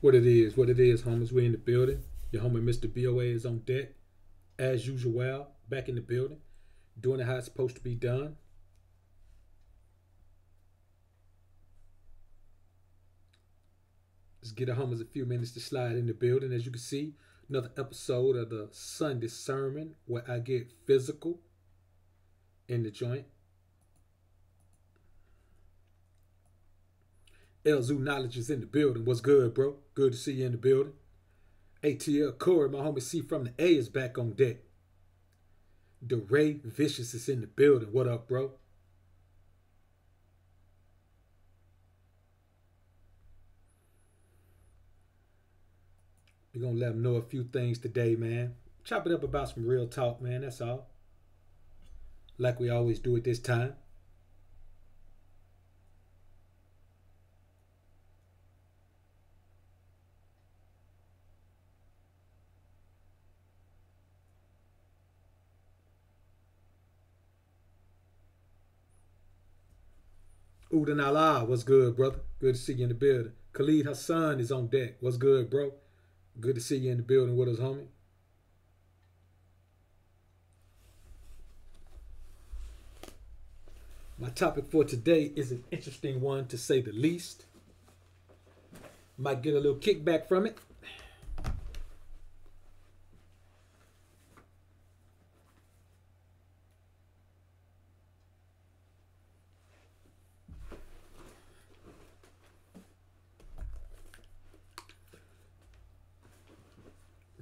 What it is, homies. We in the building. Your homie Mr. BoA is on deck. As usual, back in the building. Doing it how it's supposed to be done. Let's get our homies a few minutes to slide in the building. As you can see, another episode of the Sunday sermon where I get physical in the joint. Elzu Knowledge is in the building. What's good, bro? Good to see you in the building. ATL Corey, my homie C from the A is back on deck. DeRay Vicious is in the building. What up, bro? We're going to let them know a few things today, man. Chop it up about some real talk, man. That's all. Like we always do at this time. Udin Allah, what's good, brother? Good to see you in the building. Khalid Hassan is on deck. What's good, bro? Good to see you in the building with us, homie. My topic for today is an interesting one, to say the least. Might get a little kickback from it.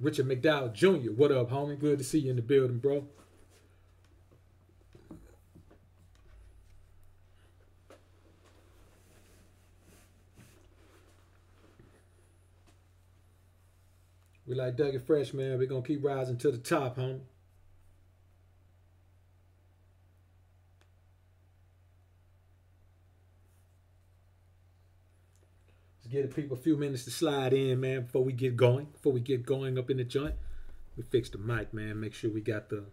Richard McDowell Jr., what up, homie? Good to see you in the building, bro. We like Doug and Fresh, man. We're going to keep rising to the top, homie. Give the people a few minutes to slide in, man, before we get going. Before we get going up in the joint. We fix the mic, man. Make sure we got the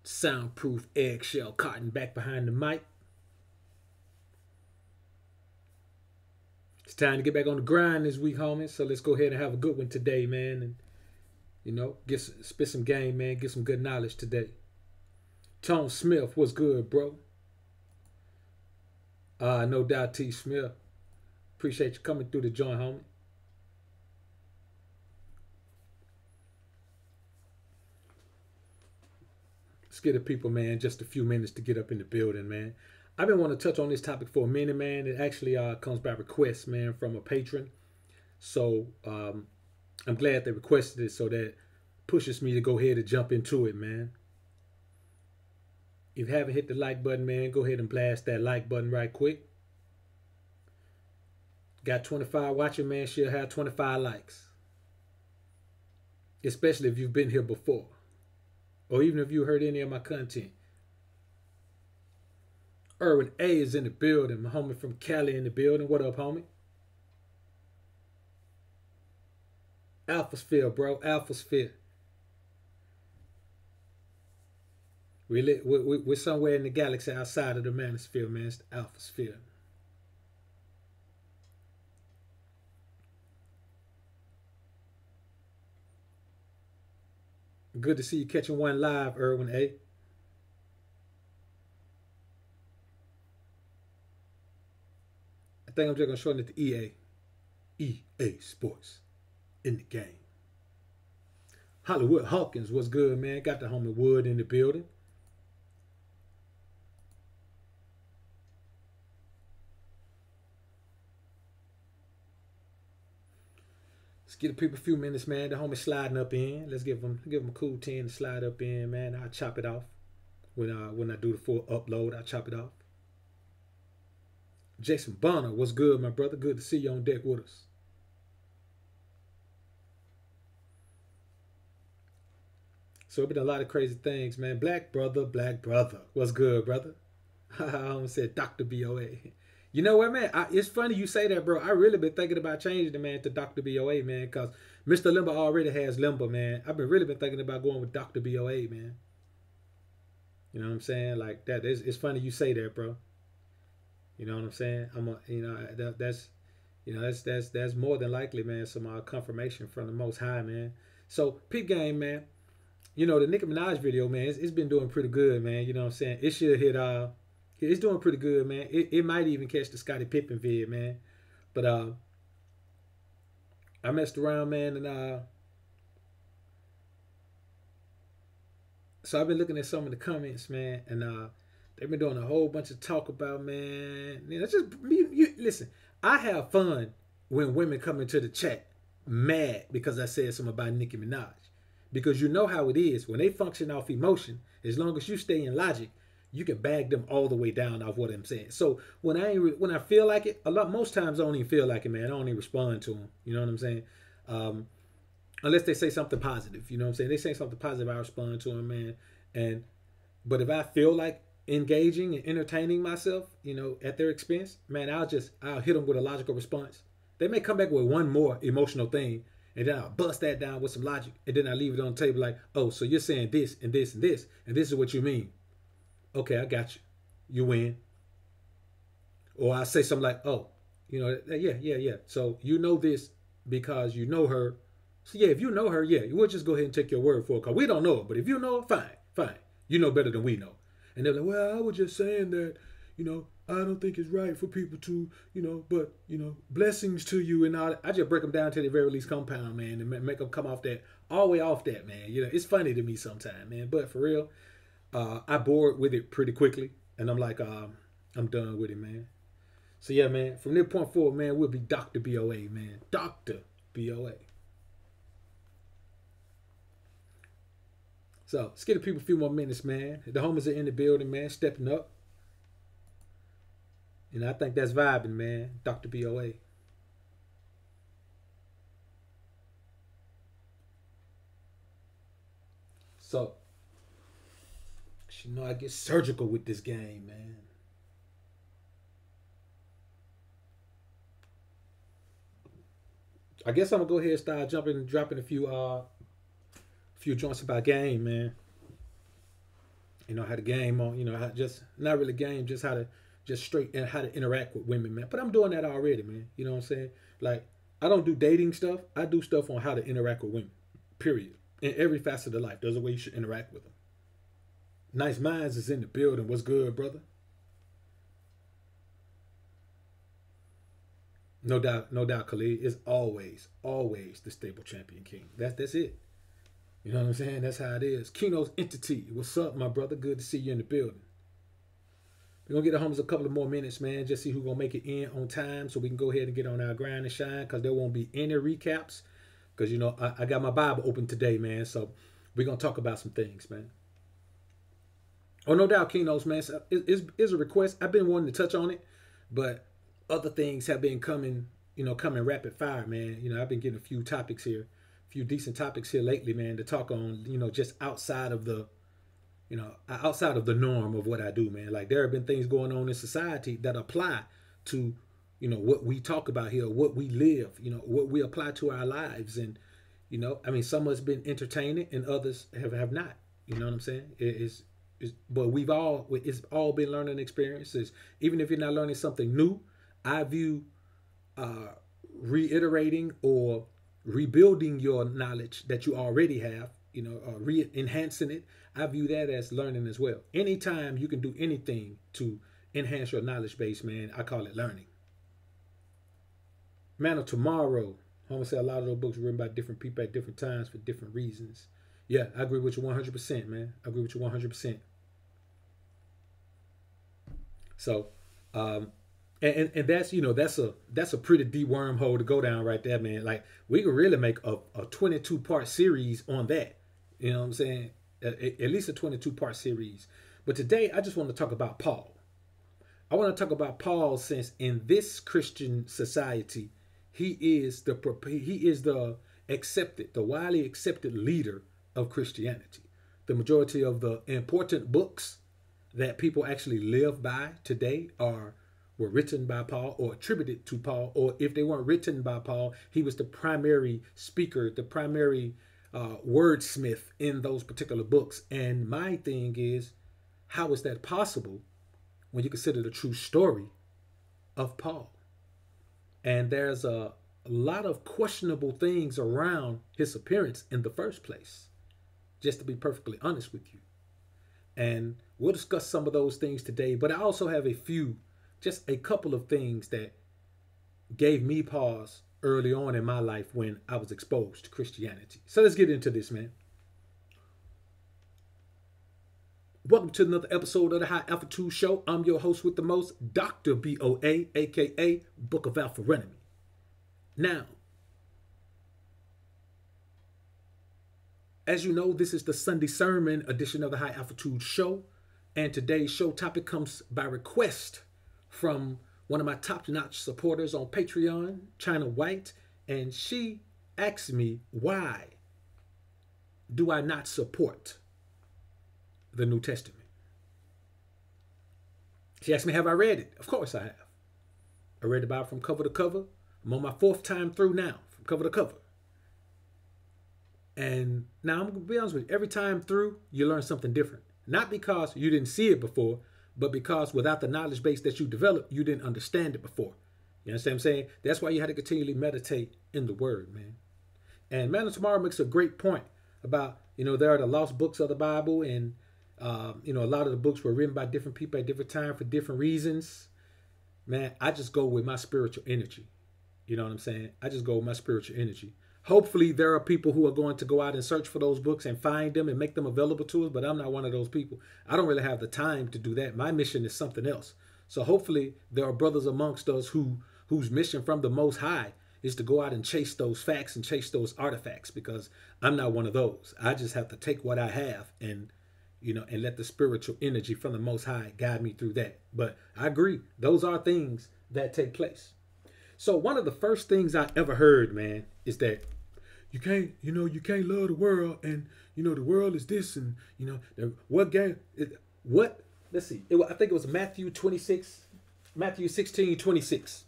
soundproof eggshell cotton back behind the mic. It's time to get back on the grind this week, homies. So let's go ahead and have a good one today, man. And, you know, spit some game, man. Get some good knowledge today. Tone Smith, what's good, bro? No doubt, T. Smith. Appreciate you coming through the joint, homie. Let's get the people, man, just a few minutes to get up in the building, man. I've been wanting to touch on this topic for a minute, man. It actually comes by request, man, from a patron. So I'm glad they requested it, so that pushes me to go ahead and jump into it, man. If you haven't hit the like button, man, go ahead and blast that like button right quick. Got 25 watching, man, she'll have 25 likes. Especially if you've been here before. Or even if you heard any of my content. Erwin A is in the building. My homie from Cali in the building. What up, homie? Alphasphere, bro. Alphasphere. We're somewhere in the galaxy outside of the manosphere, man. It's the Alphasphere. Good to see you catching one live, Erwin A. I think I'm just going to shorten it to EA. EA Sports. In the game. Hollywood Hawkins, what's good, man? Got the homie Wood in the building. Let's give the people a few minutes, man. The homie sliding up in. Let's give them a cool 10 to slide up in, man. I'll chop it off. When I do the full upload, I'll chop it off. Jason Bonner, what's good, my brother? Good to see you on deck with us. So it's been a lot of crazy things, man. Black brother. What's good, brother? I almost said Dr. BoA. You know what, man? It's funny you say that, bro. I really been thinking about changing the man to Dr. BoA, man, because Mr. Limber already has Limber, man. I've been really been thinking about going with Dr. BoA, man. You know what I'm saying? Like that. It's funny you say that, bro. You know what I'm saying? That's You know, that's more than likely, man, some confirmation from the Most High, man. So, peep game, man. You know, the Nicki Minaj video, man, it's been doing pretty good, man. You know what I'm saying? It should hit, it's doing pretty good, man. It might even catch the Scottie Pippen vid, man. But I messed around, man, and so I've been looking at some of the comments, man, and they've been doing a whole bunch of talk about, man. You know, it's just listen. I have fun when women come into the chat mad because I said something about Nicki Minaj, because you know how it is when they function off emotion. As long as you stay in logic, you can bag them all the way down off what I'm saying. So when I feel like it, most times I don't even feel like it, man. I don't even respond to them. You know what I'm saying? Unless they say something positive. You know what I'm saying? They say something positive, I respond to them, man. But if I feel like engaging and entertaining myself, you know, at their expense, man, I'll hit them with a logical response. They may come back with one more emotional thing, and then I'll bust that down with some logic, and then I leave it on the table like, oh, so you're saying this and this and this, and this is what you mean. Okay, I got you. You win. Or I say something like, oh, you know, yeah. So you know this because you know her. So yeah, if you know her, yeah, we'll just go ahead and take your word for it, because we don't know her. But if you know her, fine. You know better than we know. And they're like, well, I was just saying that, you know, I don't think it's right for people to, you know, but, you know, blessings to you and all that. I just break them down to the very least compound, man, and make them come off that, all the way off that, man. You know, it's funny to me sometimes, man. But for real, I bored with it pretty quickly. And I'm like, I'm done with it, man. So yeah, man, from this point forward, man, we'll be Dr. BoA, man. Dr. BoA. So let's give the people a few more minutes, man. The homies are in the building, man, stepping up. And I think that's vibing, man. Dr. BoA. So, you know, I get surgical with this game, man. I guess I'm gonna go ahead and start dropping a few joints about game, man. You know how the game on, you know, how just not really game, just how to interact with women, man. But I'm doing that already, man. You know what I'm saying? Like, I don't do dating stuff. I do stuff on how to interact with women. Period. In every facet of life, there's a way you should interact with them. Nice Minds is in the building. What's good, brother? No doubt, Khalid. It's always the stable champion king. That's it. You know what I'm saying? That's how it is. Kino's entity. What's up, my brother? Good to see you in the building. We're going to get the homies a couple of more minutes, man. Just see who's going to make it in on time so we can go ahead and get on our grind and shine, because there won't be any recaps. Because, you know, I got my Bible open today, man. So we're going to talk about some things, man. Oh, no doubt, Kino's, man. It's a request. I've been wanting to touch on it, but other things have been coming rapid fire, man. You know, I've been getting a few topics here. Few decent topics here lately, man, to talk on, you know, just outside of the norm of what I do, man. Like, there have been things going on in society that apply to, you know, what we talk about here, what we live, you know, what we apply to our lives. And, you know, I mean, some of us been entertaining and others have not. You know what I'm saying? But it's all been learning experiences. Even if you're not learning something new, I view reiterating or rebuilding your knowledge that you already have, you know, enhancing it, I view that as learning as well. Anytime you can do anything to enhance your knowledge base, man, I call it learning. Man of Tomorrow, I'm gonna say a lot of those books were written by different people at different times for different reasons. Yeah, I agree with you 100%, man. I agree with you 100%. So, and that's, you know, that's a pretty deep wormhole to go down right there, man. Like, we could really make a 22-part series on that. You know what I'm saying? At least a 22-part series. But today, I just want to talk about Paul. I want to talk about Paul, since in this Christian society, he is the widely accepted leader of Christianity. The majority of the important books that people actually live by today were written by Paul or attributed to Paul, or if they weren't written by Paul, he was the primary speaker, the primary wordsmith in those particular books. And my thing is, how is that possible when you consider the true story of Paul? And there's a lot of questionable things around his appearance in the first place, just to be perfectly honest with you. And we'll discuss some of those things today, but I also have just a couple of things that gave me pause early on in my life when I was exposed to Christianity. So let's get into this, man. Welcome to another episode of the High Altitude Show. I'm your host with the most, Dr. BoA, aka Book of Alpha-Ronomy. Now, as you know, this is the Sunday sermon edition of the High Altitude Show, and today's show topic comes by request from one of my top-notch supporters on Patreon, China White, and she asked me, why do I not support the New Testament? She asked me, have I read it? Of course I have. I read the Bible from cover to cover. I'm on my fourth time through now, from cover to cover. And now I'm going to be honest with you, every time through, you learn something different. Not because you didn't see it before, but because without the knowledge base that you developed, you didn't understand it before. You understand what I'm saying? That's why you had to continually meditate in the Word, man. And Man of Tomorrow makes a great point about, there are the lost books of the Bible, and, a lot of the books were written by different people at different times for different reasons. Man, I just go with my spiritual energy. You know what I'm saying? I just go with my spiritual energy. Hopefully there are people who are going to go out and search for those books and find them and make them available to us, but I'm not one of those people. I don't really have the time to do that. My mission is something else. So hopefully there are brothers amongst us whose mission from the Most High is to go out and chase those facts and chase those artifacts, because I'm not one of those. I just have to take what I have and let the spiritual energy from the Most High guide me through that. But I agree, those are things that take place. So one of the first things I ever heard, man, is that you can't love the world, and the world is this, and let's see. I think it was Matthew 16:26.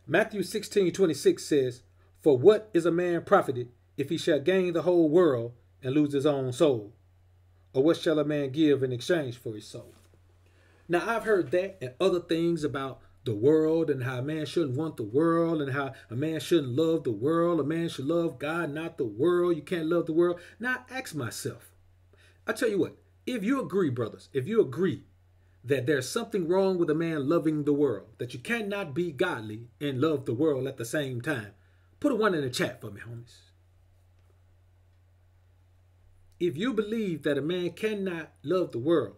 Matthew 16:26 says, "For what is a man profited if he shall gain the whole world and lose his own soul? Or what shall a man give in exchange for his soul?" Now I've heard that and other things about the world, and how a man shouldn't want the world, and how a man shouldn't love the world. A man should love God, not the world. You can't love the world. Now I ask myself, I tell you what, if you agree, brothers, if you agree that there's something wrong with a man loving the world, that you cannot be godly and love the world at the same time, put a 1 in the chat for me, homies. If you believe that a man cannot love the world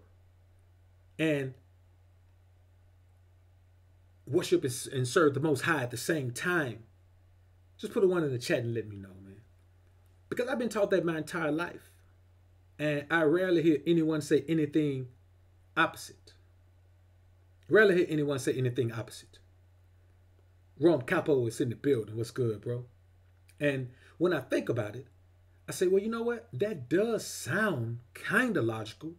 and worship and serve the Most High at the same time, just put a 1 in the chat and let me know, man. Because I've been taught that my entire life, and I rarely hear anyone say anything opposite. Rarely hear anyone say anything opposite. Ron Capo is in the building. What's good, bro? And when I think about it, I say, well, you know what? That does sound kind of logical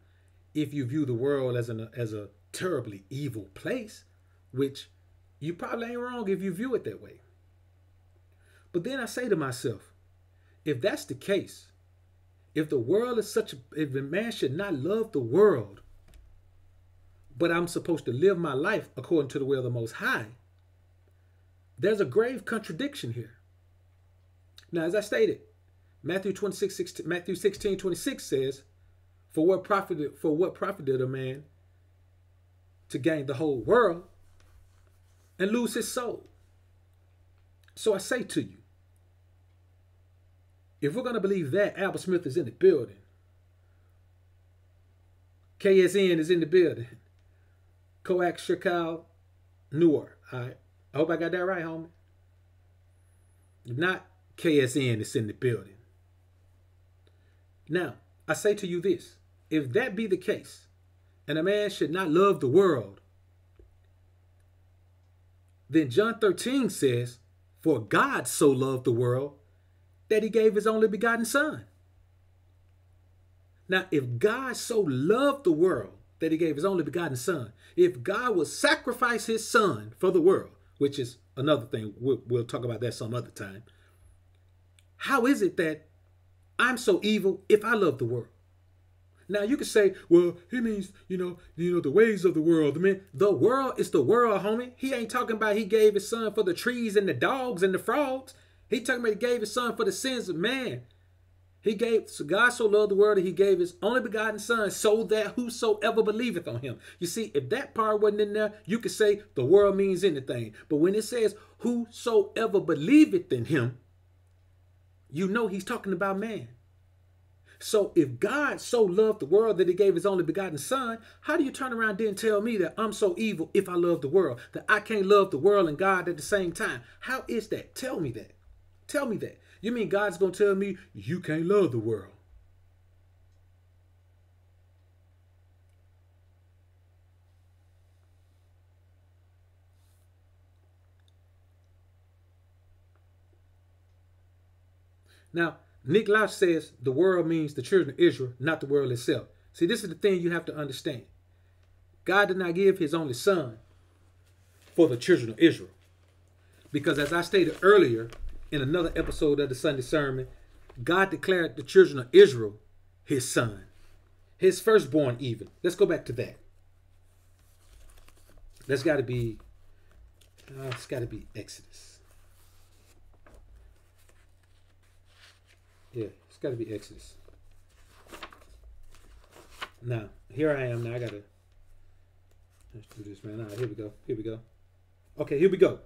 if you view the world as a terribly evil place, which you probably ain't wrong if you view it that way. But then I say to myself, if that's the case, if the world is if a man should not love the world, but I'm supposed to live my life according to the will of the Most High, there's a grave contradiction here. Now, as I stated, Matthew 16:26 says, for what profited a man to gain the whole world and lose his soul? So I say to you, if we're going to believe that, Albert Smith is in the building. KSN is in the building. Coax Shirkal Noor. All right. I hope I got that right, homie. If not, KSN is in the building. Now, I say to you this. If that be the case, and a man should not love the world, then John 13 says, for God so loved the world that he gave his only begotten son. Now, if God so loved the world that he gave his only begotten son, if God will sacrifice his son for the world, which is another thing, we'll talk about that some other time, how is it that I'm so evil if I love the world? Now you could say, well, he means, the ways of the world. I mean, the world is the world, homie. He ain't talking about he gave his son for the trees and the dogs and the frogs. He talking about he gave his son for the sins of man. So God so loved the world that he gave his only begotten son so that whosoever believeth on him. You see, if that part wasn't in there, you could say the world means anything. But when it says whosoever believeth in him, you know he's talking about man. So if God so loved the world that he gave his only begotten son, how do you turn around then and tell me that I'm so evil if I love the world, that I can't love the world and God at the same time? How is that? Tell me that. Tell me that. You mean God's going to tell me you can't love the world? Now, Nick Lach says the world means the children of Israel, not the world itself. See, this is the thing you have to understand. God did not give his only son for the children of Israel. Because as I stated earlier in another episode of the Sunday sermon, God declared the children of Israel his son, his firstborn even. Let's go back to that. It's got to be Exodus. Yeah, it's got to be Exodus. Now, here I am. Now, let's do this, man. All right, here we go. Here we go. Okay, here we go.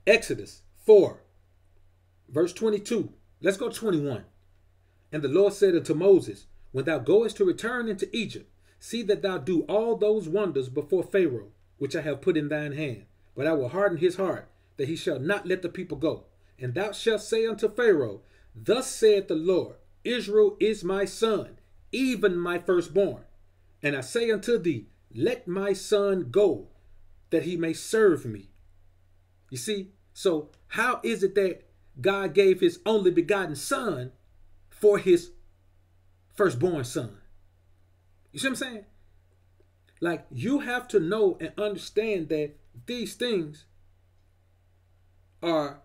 Exodus 4, verse 22. Let's go 21. And the Lord said unto Moses, when thou goest to return into Egypt, see that thou do all those wonders before Pharaoh, which I have put in thine hand. But I will harden his heart, that he shall not let the people go. And thou shalt say unto Pharaoh, thus saith the Lord, Israel is my son, even my firstborn. And I say unto thee, let my son go, that he may serve me. You see, so how is it that God gave his only begotten son for his firstborn son? You see what I'm saying? Like, you have to know and understand that these things are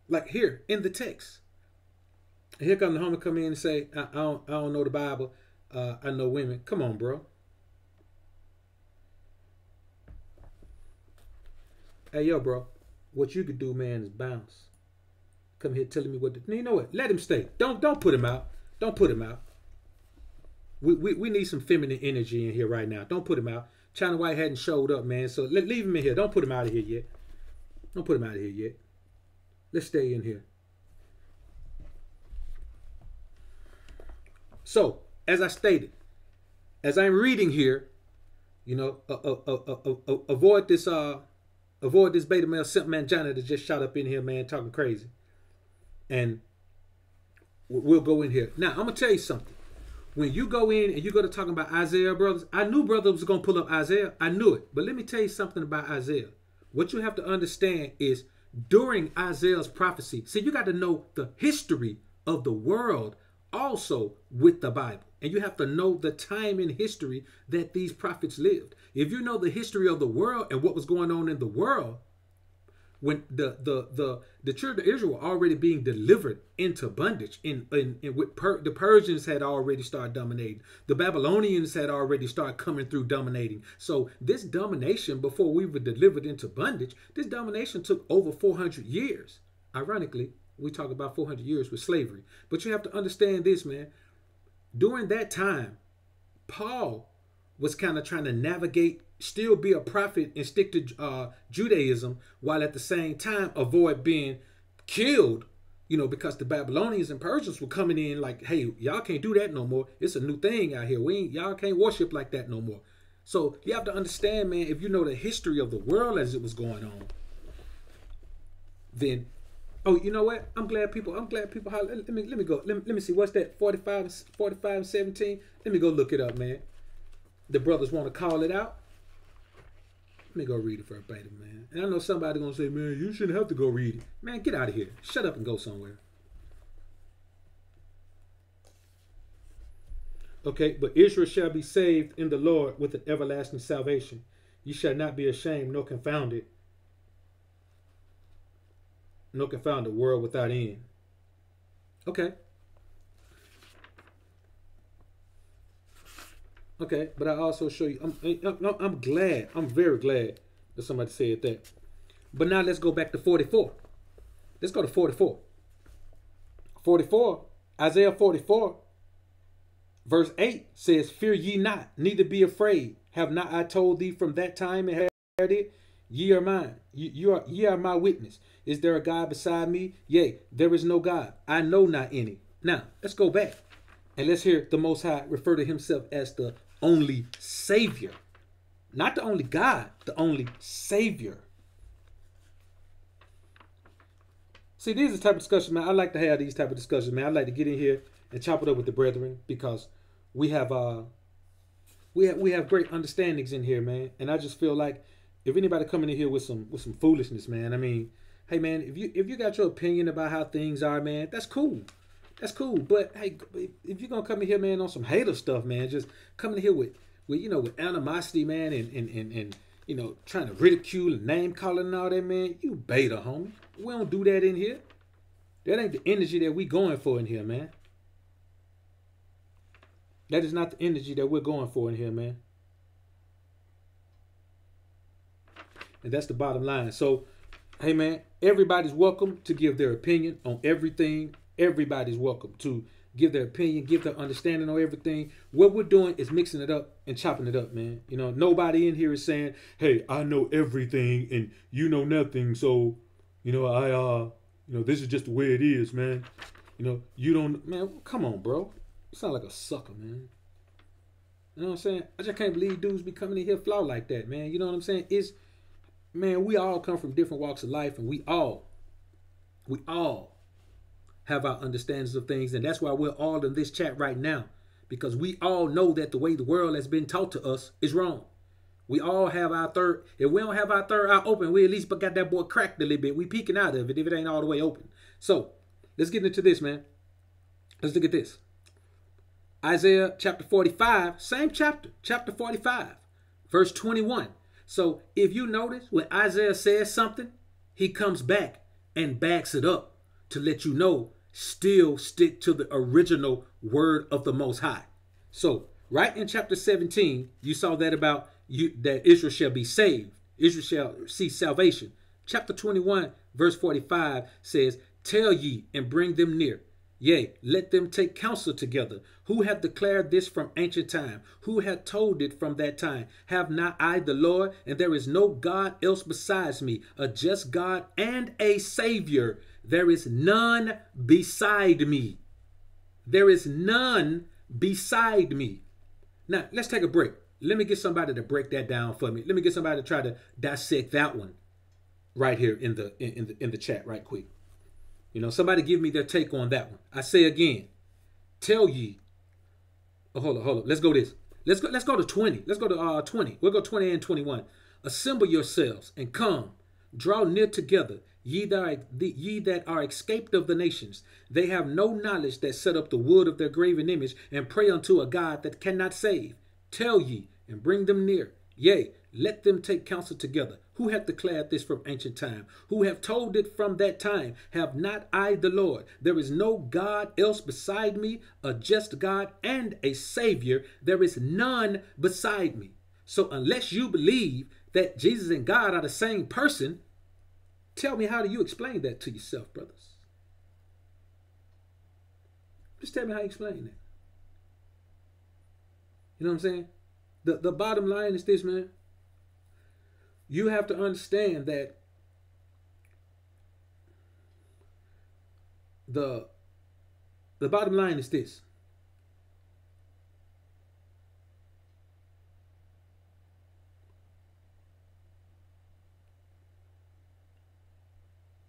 like here in the text. And here come the homie come in and say, I don't know the Bible. I know women. Come on, bro. Hey, yo, bro. What you could do, man, is bounce. Come here telling me what to do. You know what? Let him stay. Don't put him out. Don't put him out. We need some feminine energy in here right now. Don't put him out. China White hadn't showed up, man. So leave him in here. Don't put him out of here yet. Don't put him out of here yet. Let's stay in here. So, as I stated, as I'm reading here, avoid this beta male simp man Johnny that just shot up in here, man, talking crazy. And we'll go in here. Now, I'm going to tell you something. When you go in and you go to talking about Isaiah, brothers, I knew brother was going to pull up Isaiah. I knew it. But let me tell you something about Isaiah. What you have to understand is during Isaiah's prophecy, see, you got to know the history of the world also with the Bible. And you have to know the time in history that these prophets lived. If you know the history of the world and what was going on in the world, when the children of Israel were already being delivered into bondage, the Persians had already started dominating. The Babylonians had already started coming through dominating. So this domination, before we were delivered into bondage, this domination took over 400 years. Ironically, we talk about 400 years with slavery. But you have to understand this, man. During that time, Paul was kind of trying to navigate, still be a prophet and stick to Judaism, while at the same time avoid being killed, because the Babylonians and Persians were coming in like, hey, y'all can't do that no more. It's a new thing out here. Y'all can't worship like that no more. So you have to understand, man, if you know the history of the world as it was going on, then, oh, you know what? I'm glad people holler. Let me go. Let me see. What's that? 45 and 17. Let me go look it up, man. The brothers want to call it out. Let me go read it verbatim, man. And I know somebody gonna say, man, you shouldn't have to go read it. Man, get out of here. Shut up and go somewhere. Okay, but Israel shall be saved in the Lord with an everlasting salvation. You shall not be ashamed nor confounded. Nor confound the world without end. Okay. Okay, but I also show you. I'm glad. I'm very glad that somebody said that. But now let's go back to 44. Let's go to 44. 44, Isaiah 44, verse 8 says, "Fear ye not, neither be afraid. Have not I told thee from that time and had it? Ye are mine. Ye are my witness. Is there a God beside me? Yea, there is no God. I know not any." Now, let's go back and let's hear the Most High refer to himself as the only Savior. Not the only God, the only Savior. See, these are the type of discussion, man. I like to have these type of discussions, man. I like to get in here and chop it up with the brethren because we have great understandings in here, man. And I just feel like if anybody coming in here with some foolishness, man, I mean, hey, man, if you got your opinion about how things are, man, that's cool. That's cool. But hey, if you're gonna come in here, man, on some hater stuff, man, just coming in here with animosity, man, and trying to ridicule and name calling and all that, man, you beta, homie. We don't do that in here. That ain't the energy that we going for in here, man. That is not the energy that we're going for in here, man. And that's the bottom line. So, hey, man, everybody's welcome to give their opinion on everything. Everybody's welcome to give their opinion, give their understanding on everything. What we're doing is mixing it up and chopping it up, man. Nobody in here is saying, hey, I know everything and you know nothing. So, this is just the way it is, man. You don't, man, come on, bro. You sound like a sucker, man. You know what I'm saying? I just can't believe dudes be coming in here flaw like that, man. You know what I'm saying? Man, we all come from different walks of life, and we all have our understandings of things, and that's why we're all in this chat right now, because we all know that the way the world has been taught to us is wrong. We all have our third. If we don't have our third eye open, we at least got that boy cracked a little bit. We peeking out of it if it ain't all the way open. So let's get into this, man. Let's look at this. Isaiah chapter 45, same chapter, chapter 45, verse 21. So if you notice when Isaiah says something, he comes back and backs it up to let you know, still stick to the original word of the Most High. So right in chapter 17, you saw that about that Israel shall be saved. Israel shall see salvation. Chapter 21, verse 45 says, "Tell ye and bring them near. Yea, let them take counsel together. Who hath declared this from ancient time? Who hath told it from that time? Have not I the Lord? And there is no God else besides me, a just God and a Savior. There is none beside me." There is none beside me. Now, let's take a break. Let me get somebody to break that down for me. Let me get somebody to try to dissect that one right here in the chat right quick. Somebody give me their take on that one. I say again, tell ye. Oh, hold on. Let's go this. Let's go to 20. Let's go to 20. We'll go 20 and 21. "Assemble yourselves and come, draw near together, ye that are escaped of the nations. They have no knowledge that set up the wood of their graven image and pray unto a God that cannot save. Tell ye and bring them near. Yea, let them take counsel together. Who hath declared this from ancient time? Who have told it from that time? Have not I the Lord? There is no God else beside me, a just God and a Savior. There is none beside me." So unless you believe that Jesus and God are the same person, tell me, how do you explain that to yourself, brothers? Just tell me how you explain that. You know what I'm saying? The bottom line is this, man. You have to understand that the bottom line is this.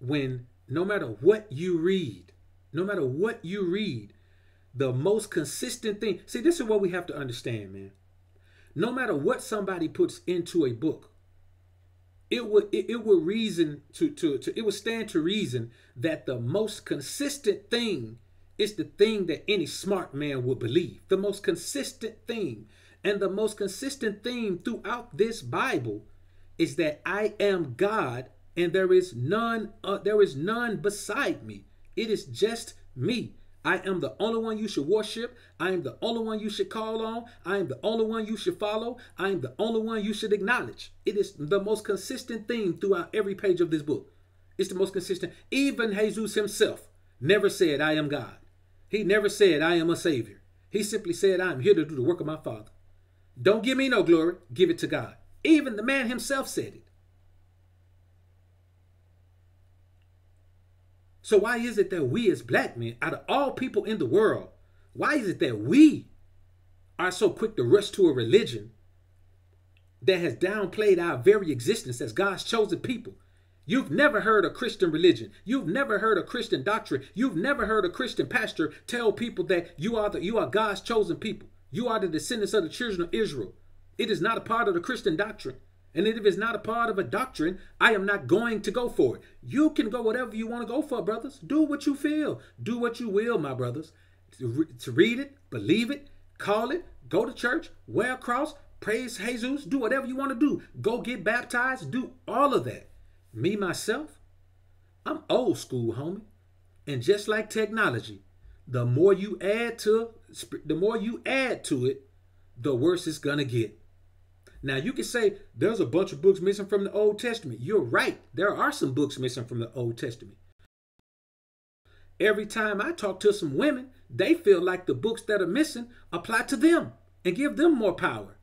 When no matter what you read, the most consistent thing. See, this is what we have to understand, man. No matter what somebody puts into a book, it would stand to reason that the most consistent thing is the thing that any smart man would believe. The most consistent thing, and the most consistent theme throughout this Bible is that I am God and there is none beside me. It is just me. I am the only one you should worship. I am the only one you should call on. I am the only one you should follow. I am the only one you should acknowledge. It is the most consistent theme throughout every page of this book. It's the most consistent. Even Jesus himself never said, I am God. He never said, I am a savior. He simply said, I am here to do the work of my Father. Don't give me no glory. Give it to God. Even the man himself said it. So why is it that we as black men, out of all people in the world, why is it that we are so quick to rush to a religion that has downplayed our very existence as God's chosen people? You've never heard a Christian religion. You've never heard a Christian doctrine. You've never heard a Christian pastor tell people that you are God's chosen people. You are the descendants of the children of Israel. It is not a part of the Christian doctrine. And if it's not a part of a doctrine, I am not going to go for it. You can go whatever you want to go for, brothers. Do what you feel. Do what you will, my brothers. To read it, believe it, call it, go to church, wear a cross, praise Jesus, do whatever you want to do. Go get baptized, do all of that. Me, myself, I'm old school, homie. And just like technology, the more you add to it, the worse it's going to get. Now, you can say there's a bunch of books missing from the Old Testament. You're right. There are some books missing from the Old Testament. Every time I talk to some women, they feel like the books that are missing apply to them and give them more power.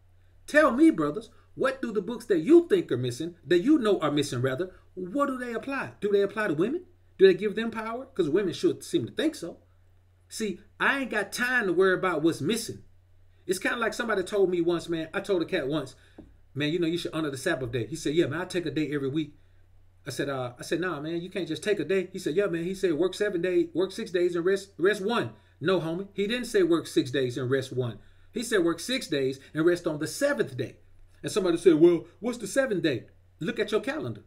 Tell me, brothers, what do the books that you think are missing, that you know are missing rather, what do they apply? Do they apply to women? Do they give them power? Because women should seem to think so. See, I ain't got time to worry about what's missing. It's kind of like somebody told me once, man. I told a cat once, man, you know, you should honor the Sabbath day. He said, yeah, man, I take a day every week. I said, nah, man, you can't just take a day. He said, yeah, man. He said, work 6 days and rest one. No, homie. He didn't say work 6 days and rest one. He said work 6 days and rest on the 7th day. And somebody said, well, what's the 7th day? Look at your calendar.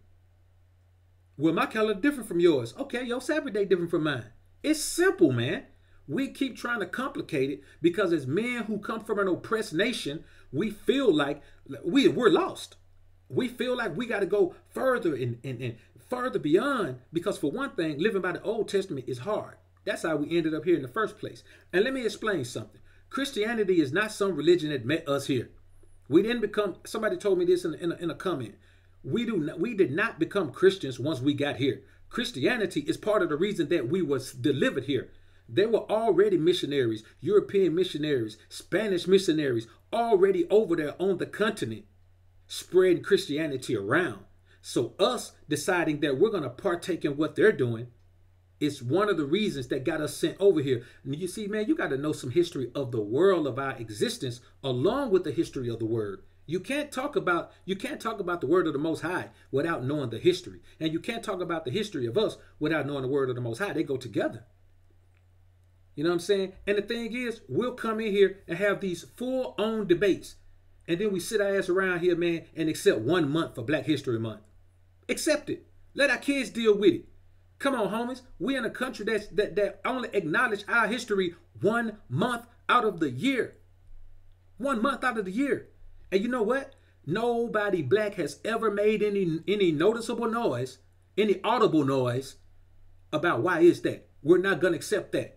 Well, my calendar different from yours. Okay, your Sabbath day different from mine. It's simple, man. We keep trying to complicate it because as men who come from an oppressed nation, we feel like we're lost. We feel like we got to go further and further beyond because for one thing, living by the Old Testament is hard. That's how we ended up here in the first place. And let me explain something. Christianity is not some religion that met us here. We didn't become, somebody told me this in a comment. We did not become Christians once we got here. Christianity is part of the reason that we was delivered here. There were already missionaries, European missionaries, Spanish missionaries already over there on the continent spreading Christianity around. So us deciding that we're going to partake in what they're doing is one of the reasons that got us sent over here. And you see, man, you got to know some history of the world of our existence along with the history of the word. You can't talk about the word of the Most High without knowing the history. And you can't talk about the history of us without knowing the word of the Most High. They go together. You know what I'm saying? And the thing is, we'll come in here and have these full-on debates. And then we sit our ass around here, man, and accept 1 month for Black History Month. Accept it. Let our kids deal with it. Come on, homies. We in a country that only acknowledge our history 1 month out of the year. 1 month out of the year. And you know what? Nobody black has ever made any noticeable noise, any audible noise about why is that. We're not going to accept that.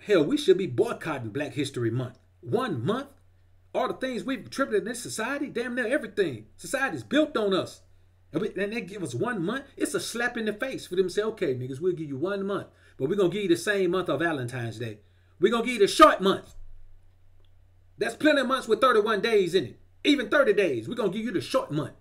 Hell, we should be boycotting Black History Month. 1 month? All the things we've contributed in this society, damn near everything. Society's built on us. And they give us 1 month. It's a slap in the face for them to say, okay, niggas, we'll give you 1 month. But we're going to give you the same month of Valentine's Day. We're going to give you the short month. That's plenty of months with 31 days in it. Even 30 days. We're going to give you the short month.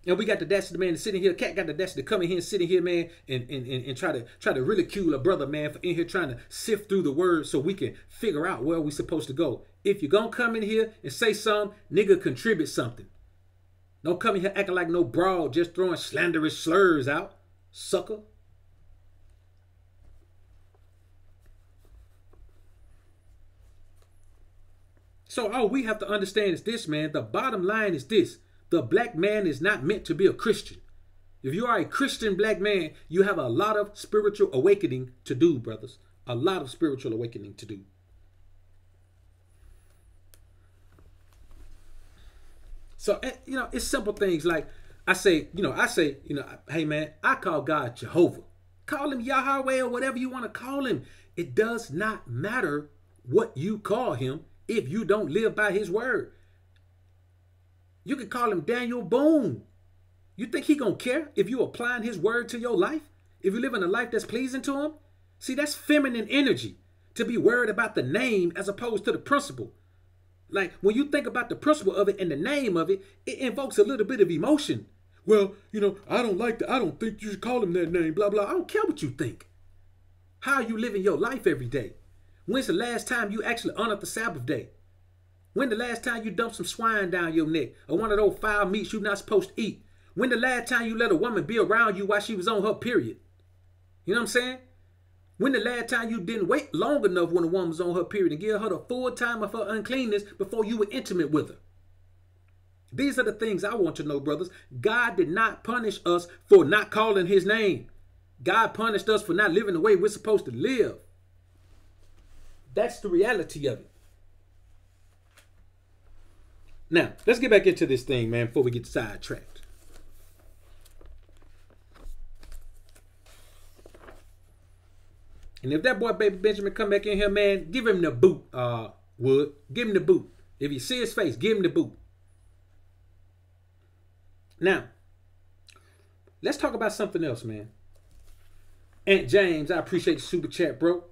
And we got the dastardly man sitting here. Cat got the dastardly to come in here and sitting here, man, and try to ridicule a brother, man, for in here trying to sift through the words so we can figure out where we're supposed to go. If you're going to come in here and say something, nigga, contribute something. Don't come in here acting like no broad, just throwing slanderous slurs out, sucker. So all we have to understand is this, man. The bottom line is this. The black man is not meant to be a Christian. If you are a Christian black man, you have a lot of spiritual awakening to do, brothers. A lot of spiritual awakening to do. So, you know, it's simple things like I say, hey, man, I call God Jehovah. Call him Yahweh or whatever you want to call him. It does not matter what you call him if you don't live by his word. You can call him Daniel Boone. You think he gonna care if you applying his word to your life? If you live in a life that's pleasing to him? See, that's feminine energy, to be worried about the name as opposed to the principle. Like, when you think about the principle of it and the name of it, it invokes a little bit of emotion. Well, you know, I don't think you should call him that name, blah, blah. I don't care what you think. How are you living your life every day? When's the last time you actually honored the Sabbath day? When the last time you dumped some swine down your neck or one of those foul meats you're not supposed to eat? When the last time you let a woman be around you while she was on her period? You know what I'm saying? When the last time you didn't wait long enough when a woman was on her period and give her the full time of her uncleanness before you were intimate with her? These are the things I want to know, brothers. God did not punish us for not calling his name. God punished us for not living the way we're supposed to live. That's the reality of it. Now, let's get back into this thing, man, before we get sidetracked. And if that boy Baby Benjamin come back in here, man, give him the boot, Wood. Give him the boot. If you see his face, give him the boot. Now, let's talk about something else, man. Aunt James, I appreciate the super chat, bro.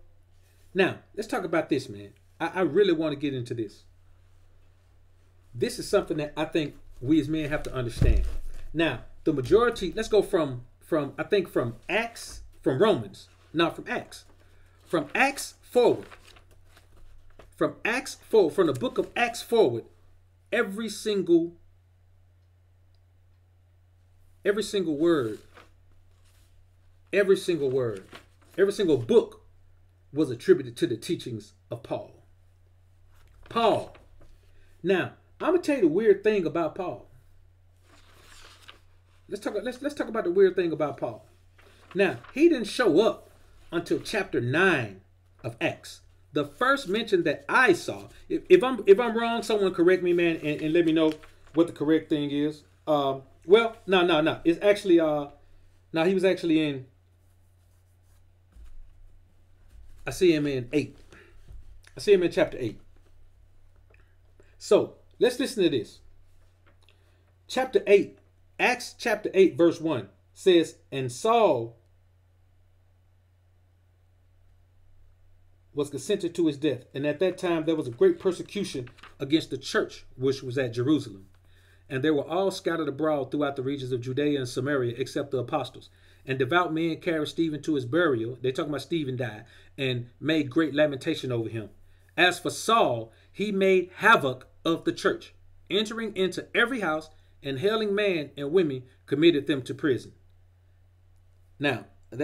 Now, let's talk about this, man. I really want to get into this. This is something that I think we as men have to understand. Now, the majority, let's go from Acts, from Romans, not from Acts. From Acts forward. From the book of Acts forward, every single word, every single book was attributed to the teachings of Paul. Now, I'm gonna tell you the weird thing about Paul. Let's talk about the weird thing about Paul. Now, he didn't show up until chapter 9 of Acts. The first mention that I saw, if I'm wrong, someone correct me, man, and let me know what the correct thing is. Well, no. It's actually he was actually in. I see him in 8. I see him in chapter 8. So let's listen to this. Chapter 8, Acts chapter 8, verse 1 says, and Saul was consented to his death. And at that time there was a great persecution against the church, which was at Jerusalem. And they were all scattered abroad throughout the regions of Judea and Samaria, except the apostles. And devout men carried Stephen to his burial. They're talking about Stephen died, and made great lamentation over him. As for Saul, he made havoc of the church, entering into every house and hailing men and women, committed them to prison. Now, it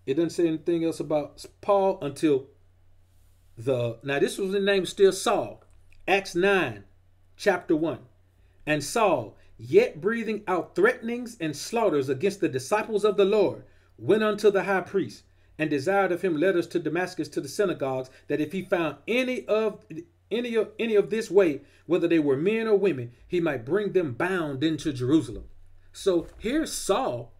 doesn't say anything else about Paul until now this was the name still Saul. Acts 9, chapter 1. And Saul, yet breathing out threatenings and slaughters against the disciples of the Lord, went unto the high priest and desired of him letters to Damascus to the synagogues, that if he found any of this way, whether they were men or women, he might bring them bound into Jerusalem. So here's Saul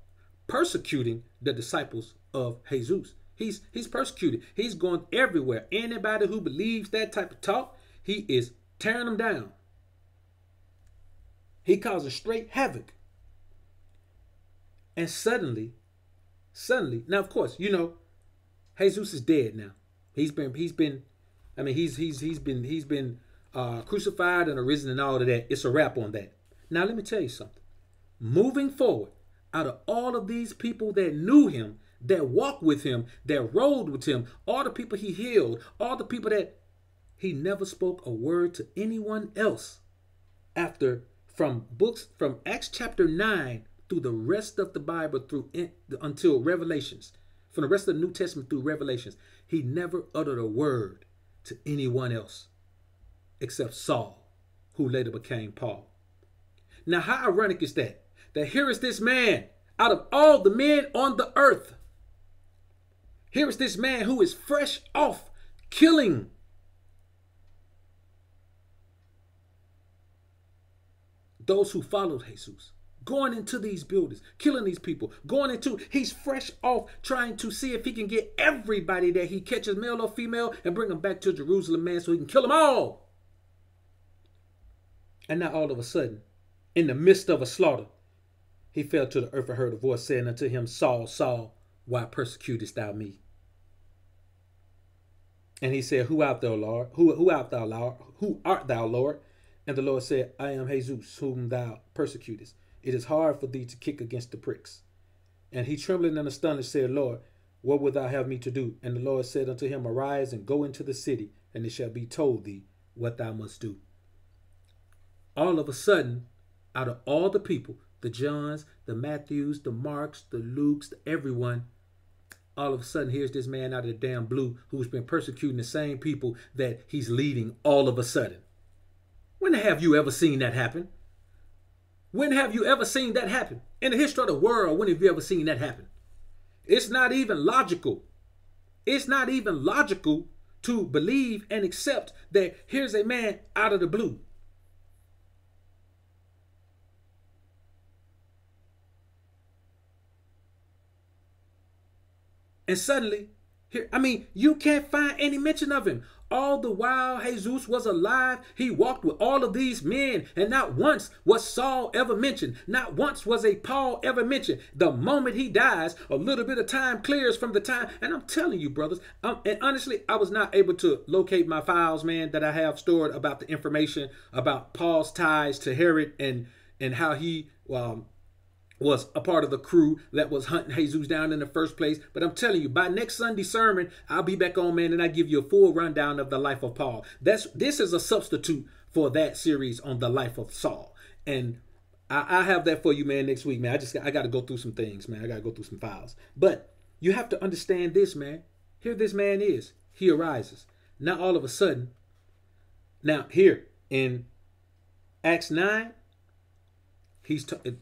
persecuting the disciples of Jesus. He's persecuted. He's going everywhere. Anybody who believes that type of talk, he is tearing them down. He causing straight havoc. And suddenly, now of course, you know, Jesus is dead now. He's been crucified and arisen and all of that. It's a wrap on that. Now let me tell you something. Moving forward, out of all of these people that knew him, that walked with him, that rode with him, all the people he healed, all the people that he never spoke a word to anyone else after, from Acts chapter 9 through the rest of the Bible until Revelations, from the rest of the New Testament through Revelations, he never uttered a word to anyone else except Saul, who later became Paul. Now, how ironic is that? That here is this man, out of all the men on the earth, here is this man who is fresh off killing those who followed Jesus, going into these buildings, killing these people, he's fresh off trying to see if he can get everybody that he catches, male or female, and bring them back to Jerusalem, man, so he can kill them all. And now all of a sudden, in the midst of a slaughter, he fell to the earth and heard a voice saying unto him, Saul, Saul, why persecutest thou me? And he said, Who art thou, Lord? Who art thou, Lord? Who art thou, Lord? And the Lord said, I am Jesus, whom thou persecutest. It is hard for thee to kick against the pricks. And he trembling and astonished said, Lord, what wilt thou have me to do? And the Lord said unto him, Arise and go into the city, and it shall be told thee what thou must do. All of a sudden, out of all the people, the Johns, the Matthews, the Marks, the Lukes, everyone, all of a sudden, here's this man out of the damn blue who's been persecuting the same people that he's leading all of a sudden. When have you ever seen that happen? When have you ever seen that happen? In the history of the world, when have you ever seen that happen? It's not even logical. It's not even logical to believe and accept that here's a man out of the blue. And suddenly, here, you can't find any mention of him. All the while Jesus was alive, he walked with all of these men, and not once was Saul ever mentioned. Not once was a Paul ever mentioned. The moment he dies, a little bit of time clears from the time. And I'm telling you, brothers, and honestly, I was not able to locate my files, man, that I have stored about the information about Paul's ties to Herod and how he was a part of the crew that was hunting Jesus down in the first place. But I'm telling you, by next Sunday sermon, I'll be back on, man, and I give you a full rundown of the life of Paul. This is a substitute for that series on the life of Saul. And I have that for you, man, next week, man. I got to go through some things, man. I got to go through some files. But you have to understand this, man. Here this man is. He arises. Now all of a sudden, now here in Acts 9,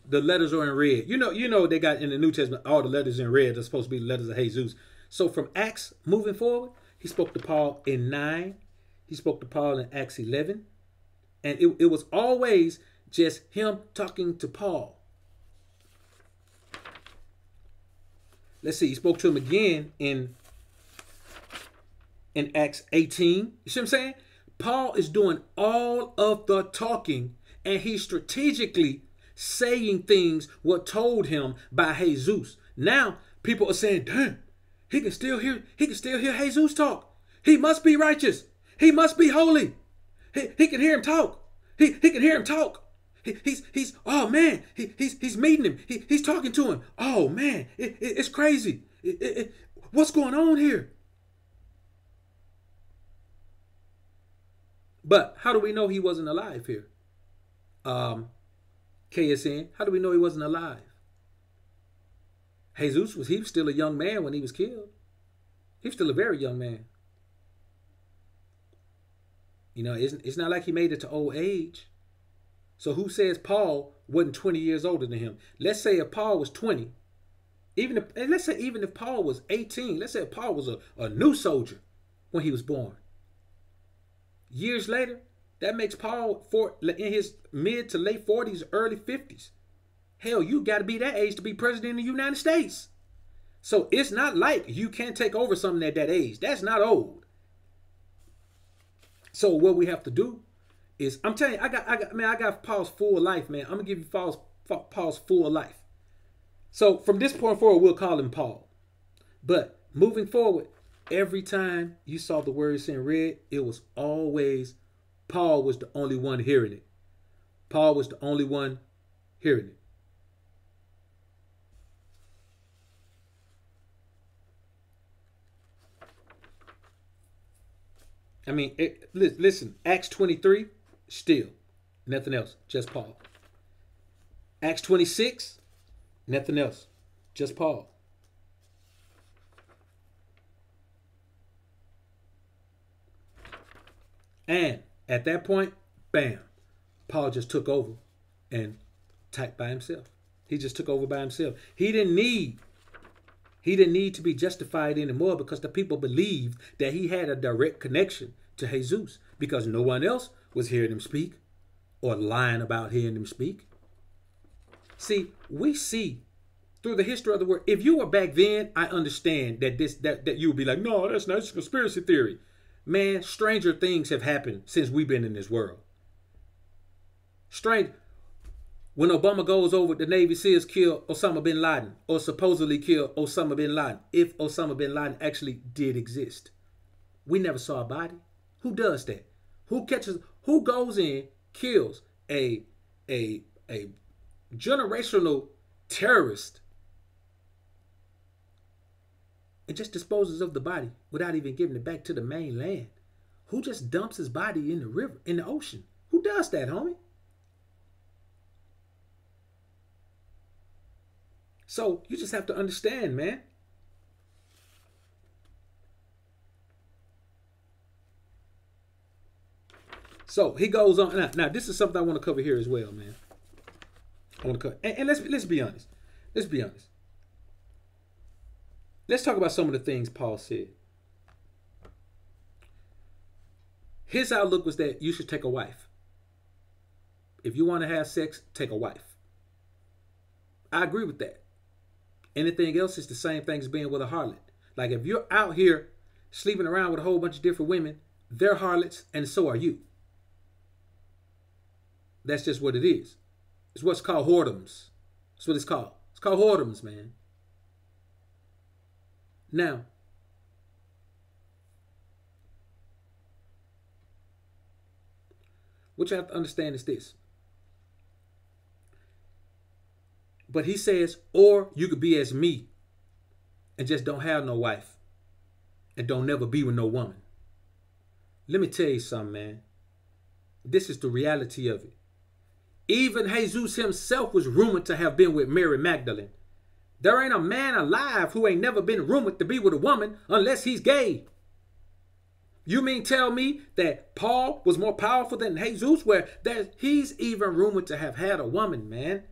the letters are in red. You know they got in the New Testament all the letters in red are supposed to be the letters of Jesus. So from Acts moving forward, he spoke to Paul in 9. He spoke to Paul in Acts 11. And it was always just him talking to Paul. Let's see. He spoke to him again in Acts 18. You see what I'm saying? Paul is doing all of the talking, and he strategically saying things were told him by Jesus. Now people are saying, damn, he can still hear Jesus talk. He must be righteous. He must be holy. He can hear him talk. He can hear him talk. He's oh man, he's meeting him. He's talking to him. Oh man, it's crazy. What's going on here? But how do we know he wasn't alive here? KSN, how do we know he wasn't alive? Jesus was still a young man when he was killed. He was still a very young man. You know, it's not like he made it to old age. So who says Paul wasn't 20 years older than him? Let's say if Paul was 20, even if Paul was 18, let's say if Paul was a new soldier when he was born. Years later, that makes Paul in his mid to late 40s, early 50s. Hell, you got to be that age to be president of the United States. So it's not like you can't take over something at that age. That's not old. So what we have to do is, I'm telling you, I got Paul's full life, man. I'm gonna give you Paul's full life. So from this point forward, we'll call him Paul. But moving forward, every time you saw the words in red, it was always Paul was the only one hearing it. Paul was the only one hearing it. I mean, listen, Acts 23, still, nothing else, just Paul. Acts 26, nothing else, just Paul. And at that point, bam, Paul just took over and typed by himself. He just took over by himself. He didn't need to be justified anymore because the people believed that he had a direct connection to Jesus because no one else was hearing him speak or lying about hearing him speak. See, we see through the history of the world. If you were back then, I understand that you would be like, no, that's not, it's a conspiracy theory. Man, stranger things have happened since we've been in this world. Strange. When Obama goes over, the Navy SEALs kill Osama bin Laden, or supposedly kill Osama bin Laden, if Osama bin Laden actually did exist. We never saw a body. Who does that? Who goes in, kills a generational terrorist and just disposes of the body without even giving it back to the mainland? Who just dumps his body in the river, in the ocean? Who does that, homie? So you just have to understand, man. So he goes on. Now this is something I want to cover here as well, man. I want to cover, and let's be honest. Let's be honest. Let's talk about some of the things Paul said. His outlook was that you should take a wife. If you want to have sex, take a wife. I agree with that. Anything else is the same thing as being with a harlot. Like if you're out here sleeping around with a whole bunch of different women, they're harlots and so are you. That's just what it is. It's what's called whoredoms. That's what it's called. It's called whoredoms, man. Now, what you have to understand is this. But he says, or you could be as me and just don't have no wife and don't never be with no woman. Let me tell you something, man. This is the reality of it. Even Jesus himself was rumored to have been with Mary Magdalene. There ain't a man alive who ain't never been rumored to be with a woman unless he's gay. You mean tell me that Paul was more powerful than Jesus, where he's even rumored to have had a woman, man?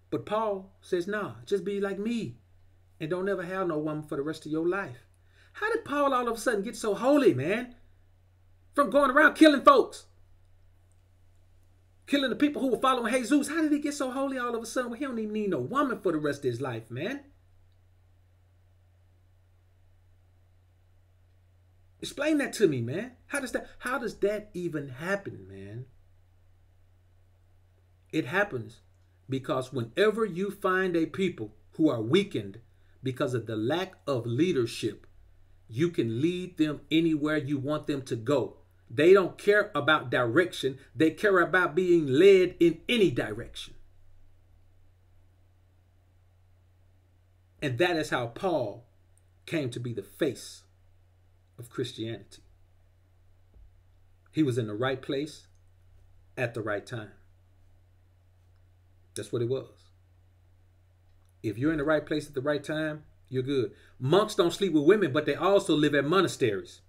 But Paul says, nah, just be like me and don't ever have no woman for the rest of your life. How did Paul all of a sudden get so holy, man? From going around killing folks. Killing the people who were following Jesus. How did he get so holy all of a sudden? Well, he don't even need no woman for the rest of his life, man. Explain that to me, man. How does that even happen, man? It happens because whenever you find a people who are weakened because of the lack of leadership, you can lead them anywhere you want them to go. They don't care about direction. They care about being led in any direction. And that is how Paul came to be the face of Christianity. He was in the right place at the right time. That's what it was. If you're in the right place at the right time, you're good. Monks don't sleep with women, but they also live at monasteries.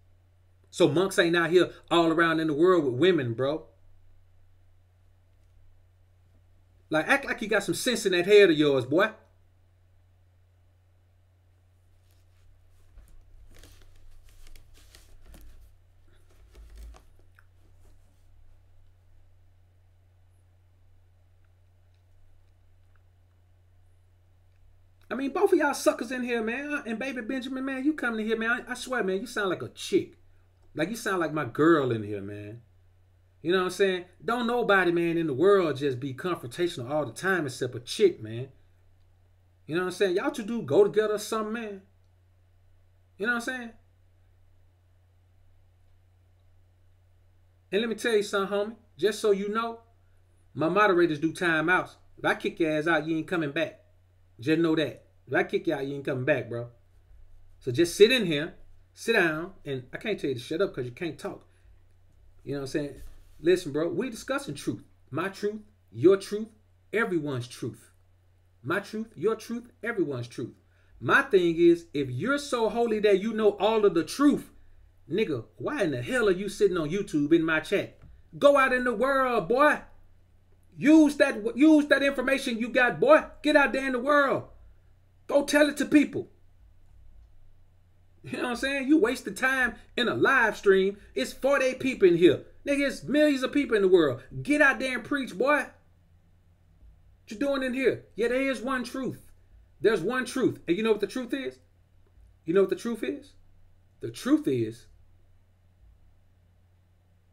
So monks ain't out here all around in the world with women, bro. Like, act like you got some sense in that head of yours, boy. I mean, both of y'all suckers in here, man. And Baby Benjamin, man, you coming in here, man. I swear, man, you sound like a chick. Like, you sound like my girl in here, man. You know what I'm saying? Don't nobody, man, in the world just be confrontational all the time except a chick, man. You know what I'm saying? Y'all two do go together or something, man. You know what I'm saying? And let me tell you something, homie. Just so you know, my moderators do timeouts. If I kick your ass out, you ain't coming back. Just know that. If I kick you out, you ain't coming back, bro. So just sit in here, sit down, and I can't tell you to shut up because you can't talk. You know what I'm saying? Listen, bro, we're discussing truth. My truth, your truth, everyone's truth. My truth, your truth, everyone's truth. My thing is, if you're so holy that you know all of the truth, nigga, why in the hell are you sitting on YouTube in my chat? Go out in the world, boy. Use that information you got, boy. Get out there in the world. Go tell it to people. You know what I'm saying? You wasted time in a live stream. It's 48 people in here. Nigga, it's millions of people in the world. Get out there and preach, boy. What you doing in here? Yeah, there is one truth. There's one truth. And you know what the truth is? You know what the truth is? The truth is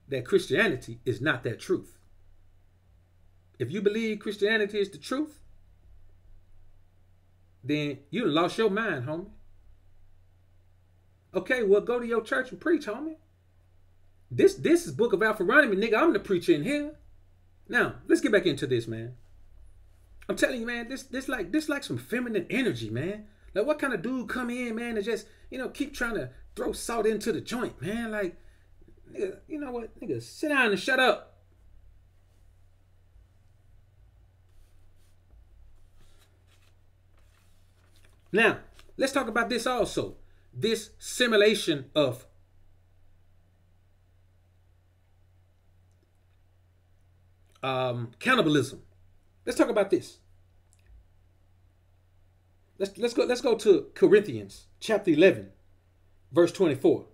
that Christianity is not that truth. If you believe Christianity is the truth, then you lost your mind, homie. Okay, well, go to your church and preach, homie. This is Book of Alpha-Ronomy, nigga. I'm the preacher in here. Now, let's get back into this, man. I'm telling you, man, this like some feminine energy, man. Like, what kind of dude come in, man, and just, keep trying to throw salt into the joint, man? Like, nigga, you know what? Nigga, sit down and shut up. Now, let's talk about this also. This simulation of cannibalism. Let's talk about this. Let's go to Corinthians chapter 11, verse 24.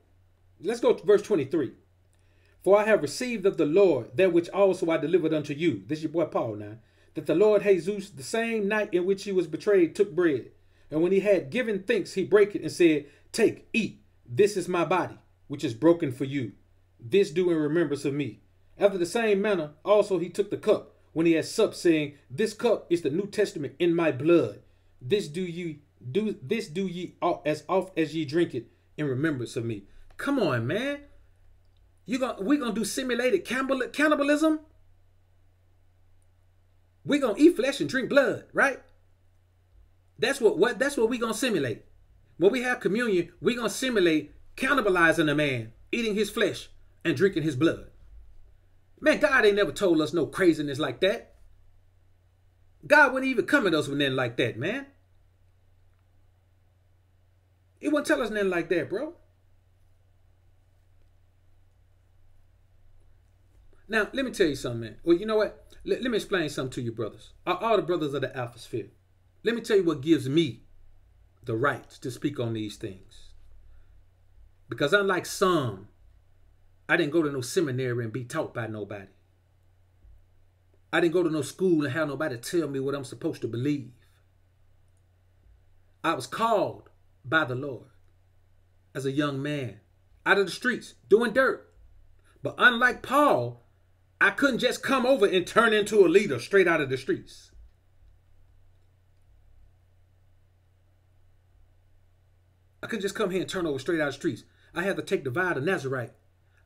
Let's go to verse 23. For I have received of the Lord that which also I delivered unto you. This is your boy Paul now. That the Lord Jesus, the same night in which he was betrayed, took bread. And when he had given thanks, he brake it and said, Take, eat. This is my body, which is broken for you. This do in remembrance of me. After the same manner, also he took the cup when he had supped, saying, This cup is the New Testament in my blood. This do ye as oft as ye drink it in remembrance of me. Come on, man. We gonna do simulated cannibalism? We gonna eat flesh and drink blood, right? That's what we gonna simulate. When we have communion, we gonna simulate cannibalizing a man, eating his flesh and drinking his blood. Man, God ain't never told us no craziness like that. God wouldn't even come at us with nothing like that, man. He wouldn't tell us nothing like that, bro. Now, let me tell you something, man. Well, you know what? Let me explain something to you, brothers. All the brothers of the Alpha Sphere. Let me tell you what gives me the right to speak on these things. Because unlike some, I didn't go to no seminary and be taught by nobody. I didn't go to no school and have nobody tell me what I'm supposed to believe. I was called by the Lord as a young man out of the streets doing dirt. But unlike Paul, I couldn't just come over and turn into a leader straight out of the streets. I couldn't just come here and turn over straight out of the streets. I had to take the vow of Nazarite.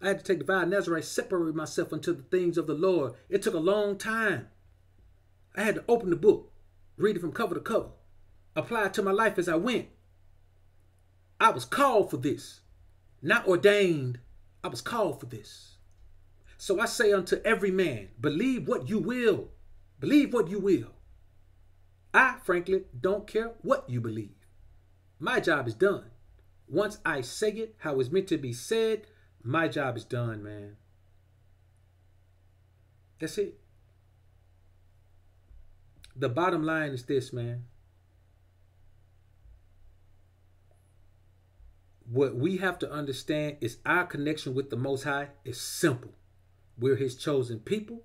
I had to take the vow of Nazarite, separate myself unto the things of the Lord. It took a long time. I had to open the book, read it from cover to cover, apply it to my life as I went. I was called for this, not ordained. I was called for this. So I say unto every man, believe what you will. Believe what you will. I, frankly, don't care what you believe. My job is done. Once I say it how it's meant to be said, my job is done, man. That's it. The bottom line is this, man. What we have to understand is our connection with the Most High is simple. We're his chosen people.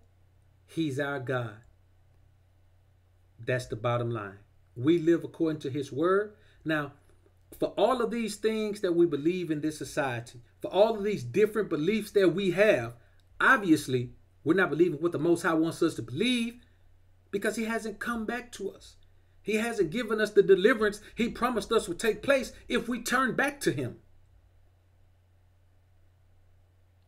He's our God. That's the bottom line. We live according to his word. Now, for all of these things that we believe in this society, for all of these different beliefs that we have, obviously, we're not believing what the Most High wants us to believe because he hasn't come back to us. He hasn't given us the deliverance he promised us would take place if we turn back to him.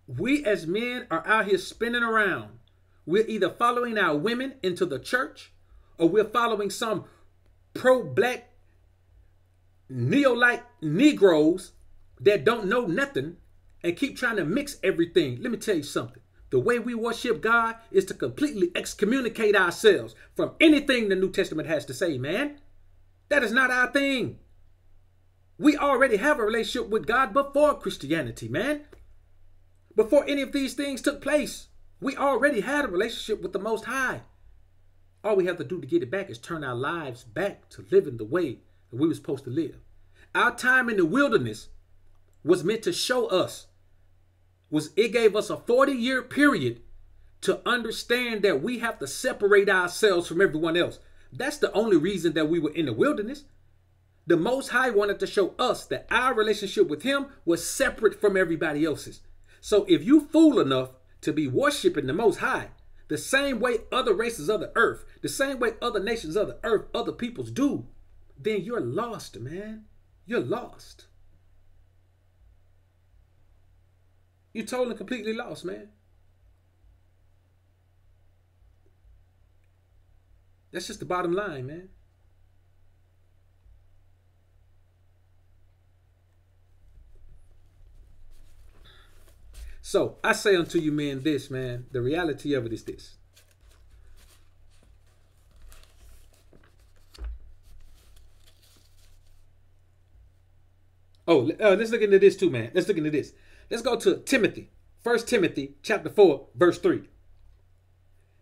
We as men are out here spinning around. We're either following our women into the church or we're following some pro-black Neolite Negroes that don't know nothing and keep trying to mix everything. Let me tell you something. The way we worship God is to completely excommunicate ourselves from anything the New Testament has to say, man. That is not our thing. We already have a relationship with God before Christianity, man. Before any of these things took place, we already had a relationship with the Most High. All we have to do to get it back is turn our lives back to living the way that we were supposed to live. Our time in the wilderness was meant to show us, it gave us a 40-year period to understand that we have to separate ourselves from everyone else. That's the only reason that we were in the wilderness. The Most High wanted to show us that our relationship with him was separate from everybody else's. So if you fool enough to be worshiping the Most High, the same way other races of the earth, the same way other nations of the earth, other peoples do, then you're lost, man. You're lost. You're totally completely lost, man. That's just the bottom line, man. So I say unto you, men, this, man, the reality of it is this. Oh, let's look into this too, man. Let's look into this. Let's go to Timothy. 1 Timothy chapter 4, verse 3.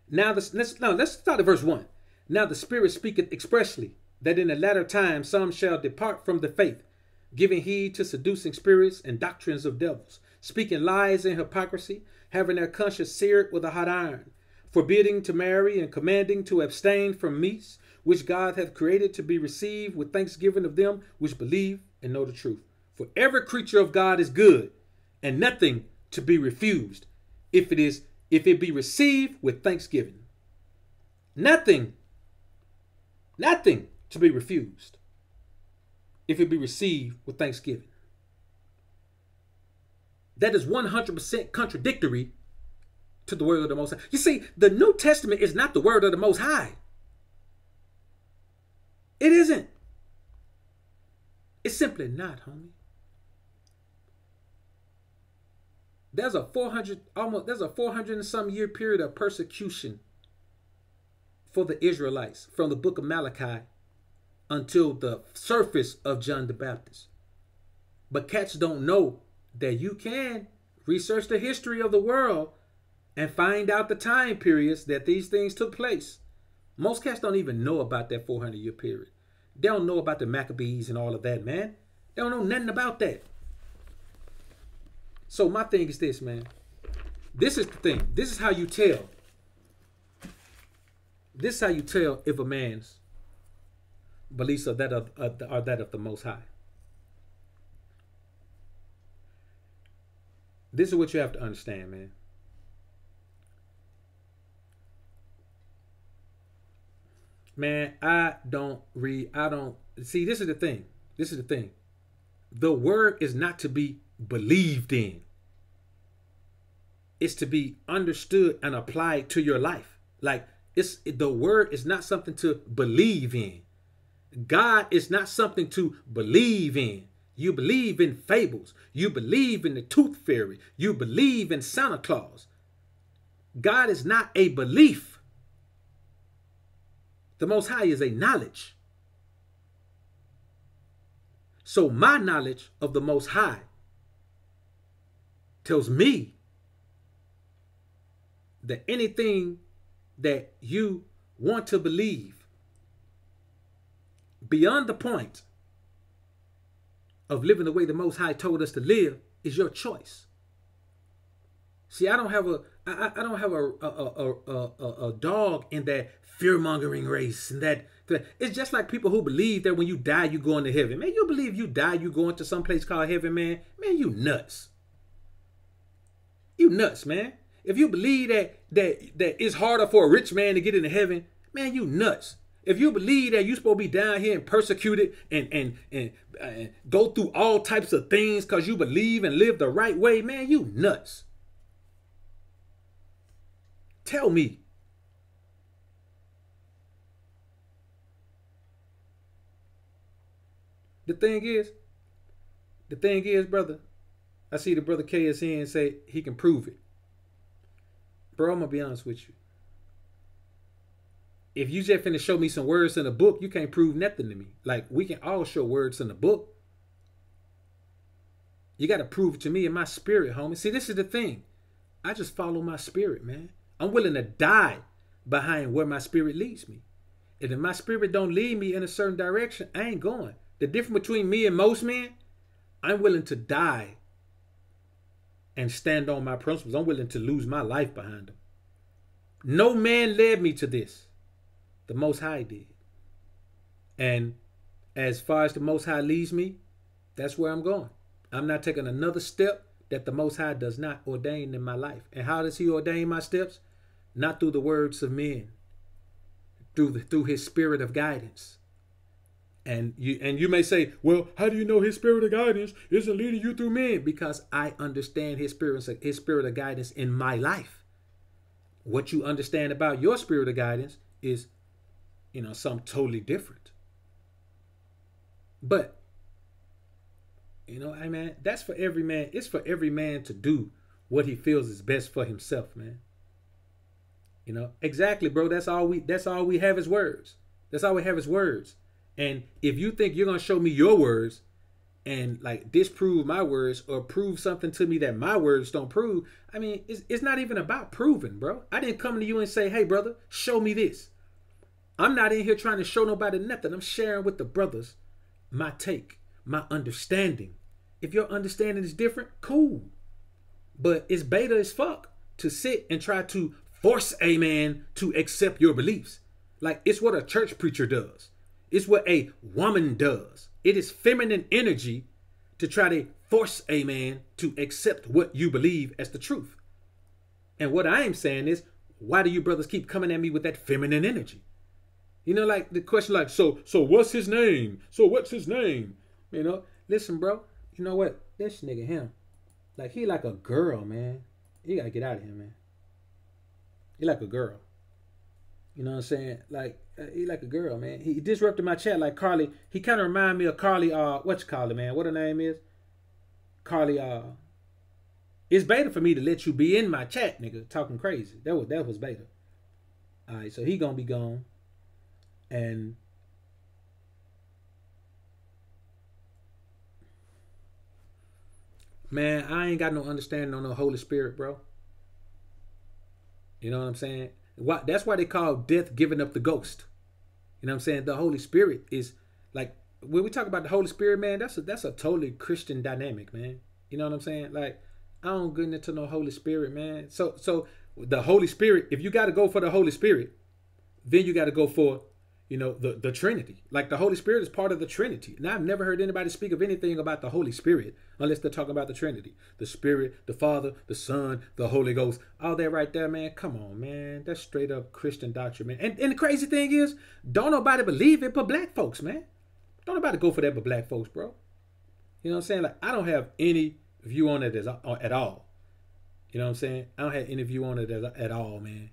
Now, let's start at verse 1. Now the Spirit speaketh expressly that in the latter time some shall depart from the faith, giving heed to seducing spirits and doctrines of devils, speaking lies and hypocrisy, having their conscience seared with a hot iron, forbidding to marry and commanding to abstain from meats, which God hath created to be received with thanksgiving of them which believe and know the truth. For every creature of God is good, and nothing to be refused, if it be received with thanksgiving. Nothing to be refused, if it be received with thanksgiving. That is 100% contradictory to the word of the Most High. You see, the New Testament is not the word of the Most High. It isn't. It's simply not, homie. There's a 400 and some year period of persecution for the Israelites from the book of Malachi until the surface of John the Baptist. But cats don't know that you can research the history of the world and find out the time periods that these things took place. Most cats don't even know about that 400-year period. They don't know about the Maccabees and all of that, man. They don't know nothing about that. So my thing is this, man. This is the thing. This is how you tell. This is how you tell if a man's beliefs are that of the Most High. This is what you have to understand, man. Man, I don't see, this is the thing. This is the thing. The word is not to be believed in. It's to be understood and applied to your life. Like, the word is not something to believe in. God is not something to believe in. You believe in fables. You believe in the tooth fairy. You believe in Santa Claus. God is not a belief. The Most High is a knowledge. So my knowledge of the Most High tells me that anything that you want to believe beyond the point of living the way the Most High told us to live is your choice. See, I don't have a dog in that fear-mongering race, and that it's just like people who believe that when you die you go into heaven. Man, you believe you die you go into some place called heaven, man? Man, you nuts. You nuts, man. If you believe that it's harder for a rich man to get into heaven, man, you nuts. If you believe that you're supposed to be down here and persecuted and go through all types of things because you believe and live the right way, man, you nuts. Tell me. The thing is, brother, I see the brother KSN and say he can prove it. Bro, I'm going to be honest with you. If you just finna show me some words in a book, you can't prove nothing to me. Like, we can all show words in a book. You got to prove it to me in my spirit, homie. See, this is the thing. I just follow my spirit, man. I'm willing to die behind where my spirit leads me. And if my spirit don't lead me in a certain direction, I ain't going. The difference between me and most men, I'm willing to die and stand on my principles. I'm willing to lose my life behind them. No man led me to this. The Most High did. And as far as the Most High leads me, that's where I'm going. I'm not taking another step that the Most High does not ordain in my life. And how does he ordain my steps? Not through the words of men, through his spirit of guidance. And you may say, well, how do you know his spirit of guidance isn't leading you through men? Because I understand his spirit of guidance in my life. What you understand about your spirit of guidance is, something totally different. But, hey man, that's for every man. It's for every man to do what he feels is best for himself, man. Exactly, bro. That's all we have is words. That's all we have is words. And if you think you're gonna show me your words and like disprove my words or prove something to me that my words don't prove, I mean, it's not even about proving, bro. I didn't come to you and say, hey, brother, show me this. I'm not in here trying to show nobody nothing. I'm sharing with the brothers my take, my understanding. If your understanding is different, cool. But it's beta as fuck to sit and try to force a man to accept your beliefs. Like, it's what a church preacher does. It's what a woman does. It is feminine energy to try to force a man to accept what you believe as the truth. And what I am saying is, why do you brothers keep coming at me with that feminine energy? Like the question like, so what's his name? So what's his name? Listen, bro, you know what? This nigga, him, like, he like a girl, man. You gotta get out of here, man. He like a girl. You know what I'm saying? Like, he like a girl, man. He disrupted my chat like Carly. He kind of remind me of Carly, man? What her name is? Carly, it's beta for me to let you be in my chat, nigga, talking crazy. That was beta. All right, so he gonna be gone. And man, I ain't got no understanding on no Holy Spirit, bro. You know what I'm saying? That's why they call death giving up the ghost. You know what I'm saying? The Holy Spirit is like, when we talk about the Holy Spirit, man, that's a totally Christian dynamic, man. You know what I'm saying? Like, I don't get into no Holy Spirit, man. So the Holy Spirit, if you got to go for the Holy Spirit, then you got to go for, the Trinity. Like, the Holy Spirit is part of the Trinity. And I've never heard anybody speak of anything about the Holy Spirit unless they're talking about the Trinity. The Spirit, the Father, the Son, the Holy Ghost. All that right there, man. Come on, man. That's straight up Christian doctrine, man. And the crazy thing is, don't nobody believe it but black folks, man. Don't nobody go for that but black folks, bro. You know what I'm saying? Like, I don't have any view on it at all. You know what I'm saying? I don't have any view on it at all, man.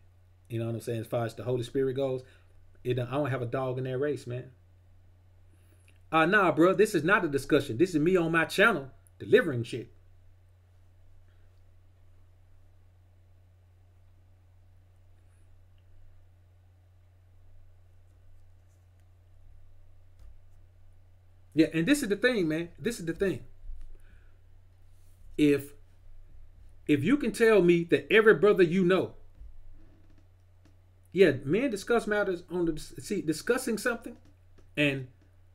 You know what I'm saying? As far as the Holy Spirit goes, I don't have a dog in that race, man. Nah, bro, this is not a discussion. This is me on my channel delivering shit. Yeah, and this is the thing, man. This is the thing. If you can tell me that every brother yeah, men discuss matters discussing something and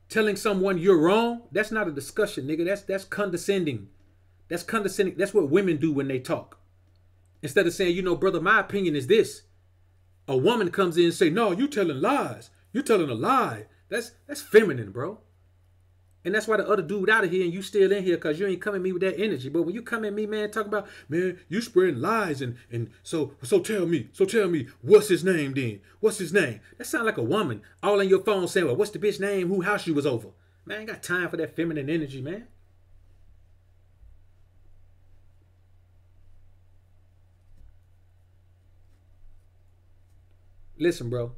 telling someone you're wrong, that's not a discussion, nigga. That's condescending. That's condescending. That's what women do when they talk. Instead of saying, brother, my opinion is this. A woman comes in and say, no, you telling lies. You telling a lie. That's feminine, bro. And that's why the other dude out of here and you still in here, because you ain't coming at me with that energy. But when you come at me, man, talk about, man, you spreading lies and so tell me, what's his name then? What's his name? That sound like a woman all on your phone saying, well, what's the bitch name? Who house she was over? Man, I ain't got time for that feminine energy, man. Listen, bro.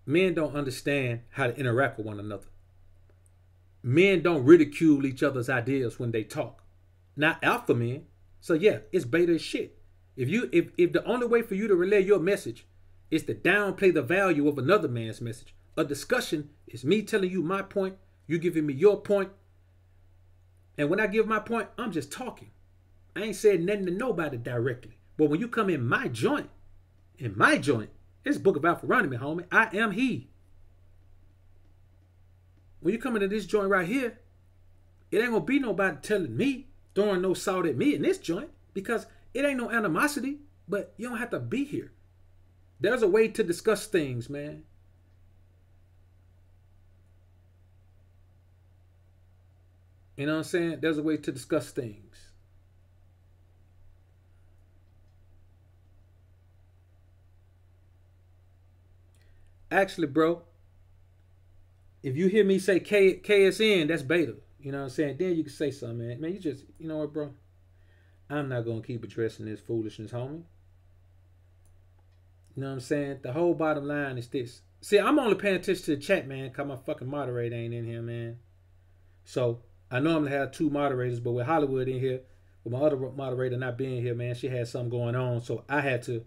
Men don't understand how to interact with one another. Men don't ridicule each other's ideas when they talk. Not alpha men. So yeah, it's beta as shit. If the only way for you to relay your message is to downplay the value of another man's message, a discussion is me telling you my point, you giving me your point. And when I give my point, I'm just talking. I ain't said nothing to nobody directly. But when you come in my joint, it's Book of Alpha-Ronomy, homie. I am he. When you come into this joint right here, it ain't gonna be nobody telling me, throwing no salt at me in this joint, because it ain't no animosity. But you don't have to be here. There's a way to discuss things, man. You know what I'm saying? There's a way to discuss things. Actually, bro, if you hear me say KSN, that's beta. You know what I'm saying? Then you can say something, man. Man, you just, you know what, bro? I'm not going to keep addressing this foolishness, homie. You know what I'm saying? The whole bottom line is this. See, I'm only paying attention to the chat, man, because my fucking moderator ain't in here, man. So, I normally have 2 moderators, but with Hollywood in here, with my other moderator not being here, man, she had something going on. So, I had to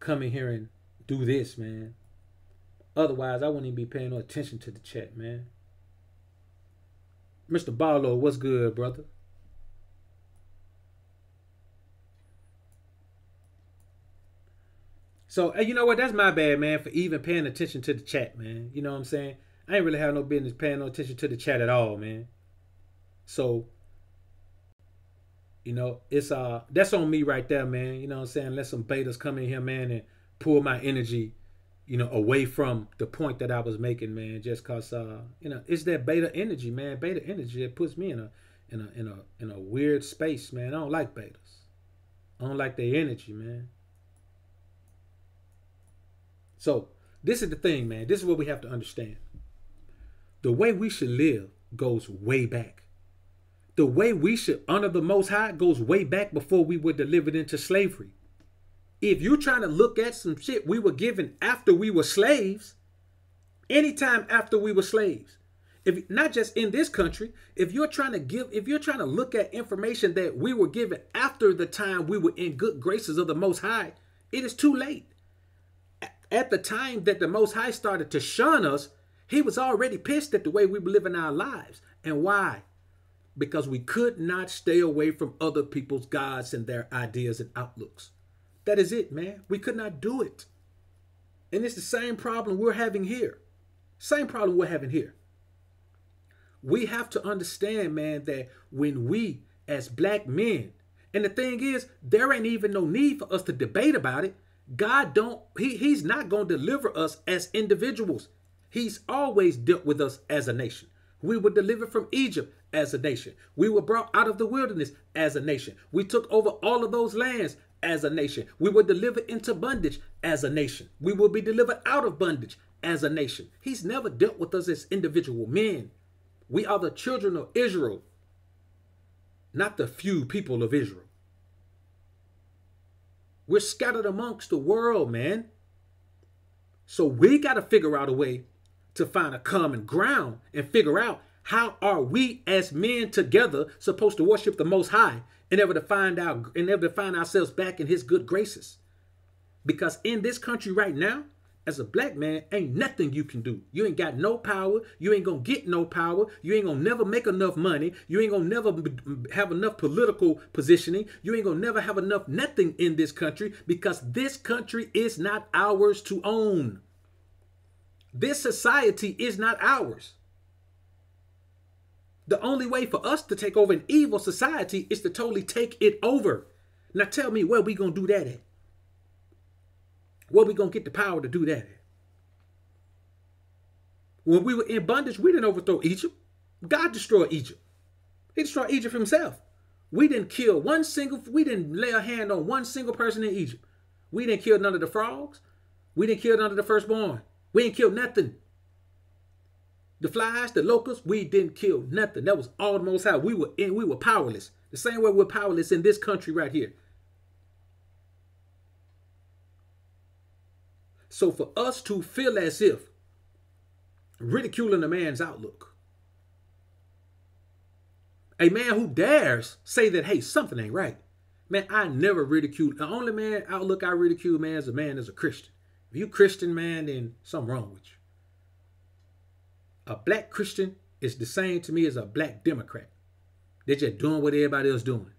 come in here and do this, man. Otherwise, I wouldn't even be paying no attention to the chat, man. Mr. Barlow, what's good, brother? So, you know what? That's my bad, man, for even paying attention to the chat, man. You know what I'm saying? I ain't really have no business paying no attention to the chat at all, man. So, you know, it's that's on me right there, man. You know what I'm saying? Let some betas come in here, man, and pull my energy, you know, away from the point that I was making, man. Just cause you know, it's that beta energy, man. Beta energy that puts me in a weird space, man. I don't like betas. I don't like their energy, man. So this is the thing, man. This is what we have to understand. The way we should live goes way back. The way we should honor the Most High goes way back before we were delivered into slavery. If you're trying to look at some shit we were given after we were slaves, anytime after we were slaves, if not just in this country, if you're trying to look at information that we were given after the time we were in good graces of the Most High, it is too late. At the time that the Most High started to shun us, he was already pissed at the way we were living our lives. And why? Because we could not stay away from other people's gods and their ideas and outlooks. That is it, man. We could not do it. And it's the same problem we're having here. Same problem we're having here. We have to understand, man, that when we as black men, and the thing is, there ain't even no need for us to debate about it. God he's not going to deliver us as individuals. He's always dealt with us as a nation. We were delivered from Egypt as a nation. We were brought out of the wilderness as a nation. We took over all of those lands as a nation. We were delivered into bondage as a nation. We will be delivered out of bondage as a nation. He's never dealt with us as individual men. We are the children of Israel, not the few people of Israel. We're scattered amongst the world, man. So we got to figure out a way to find a common ground and figure out how are we as men together supposed to worship the Most High and ever to find ourselves back in his good graces. Because in this country right now, as a black man, ain't nothing you can do. You ain't got no power. You ain't going to get no power. You ain't going to never make enough money. You ain't going to never have enough political positioning. You ain't going to never have enough nothing in this country because this country is not ours to own. This society is not ours. The only way for us to take over an evil society is to totally take it over. Now tell me where we going to do that at? Where we going to get the power to do that at? When we were in bondage, we didn't overthrow Egypt. God destroyed Egypt. He destroyed Egypt himself. We didn't lay a hand on one single person in Egypt. We didn't kill none of the frogs. We didn't kill none of the firstborn. We didn't kill nothing. The flies, the locusts, we didn't kill nothing. That was all the Most High. We were powerless. The same way we're powerless in this country right here. So for us to feel as if ridiculing a man's outlook, a man who dares say that, hey, something ain't right. Man, I never ridicule. The only man outlook I ridicule, man, is a man as a Christian. If you Christian, man, then something wrong with you. A black Christian is the same to me as a black Democrat. They're just doing what everybody else doing.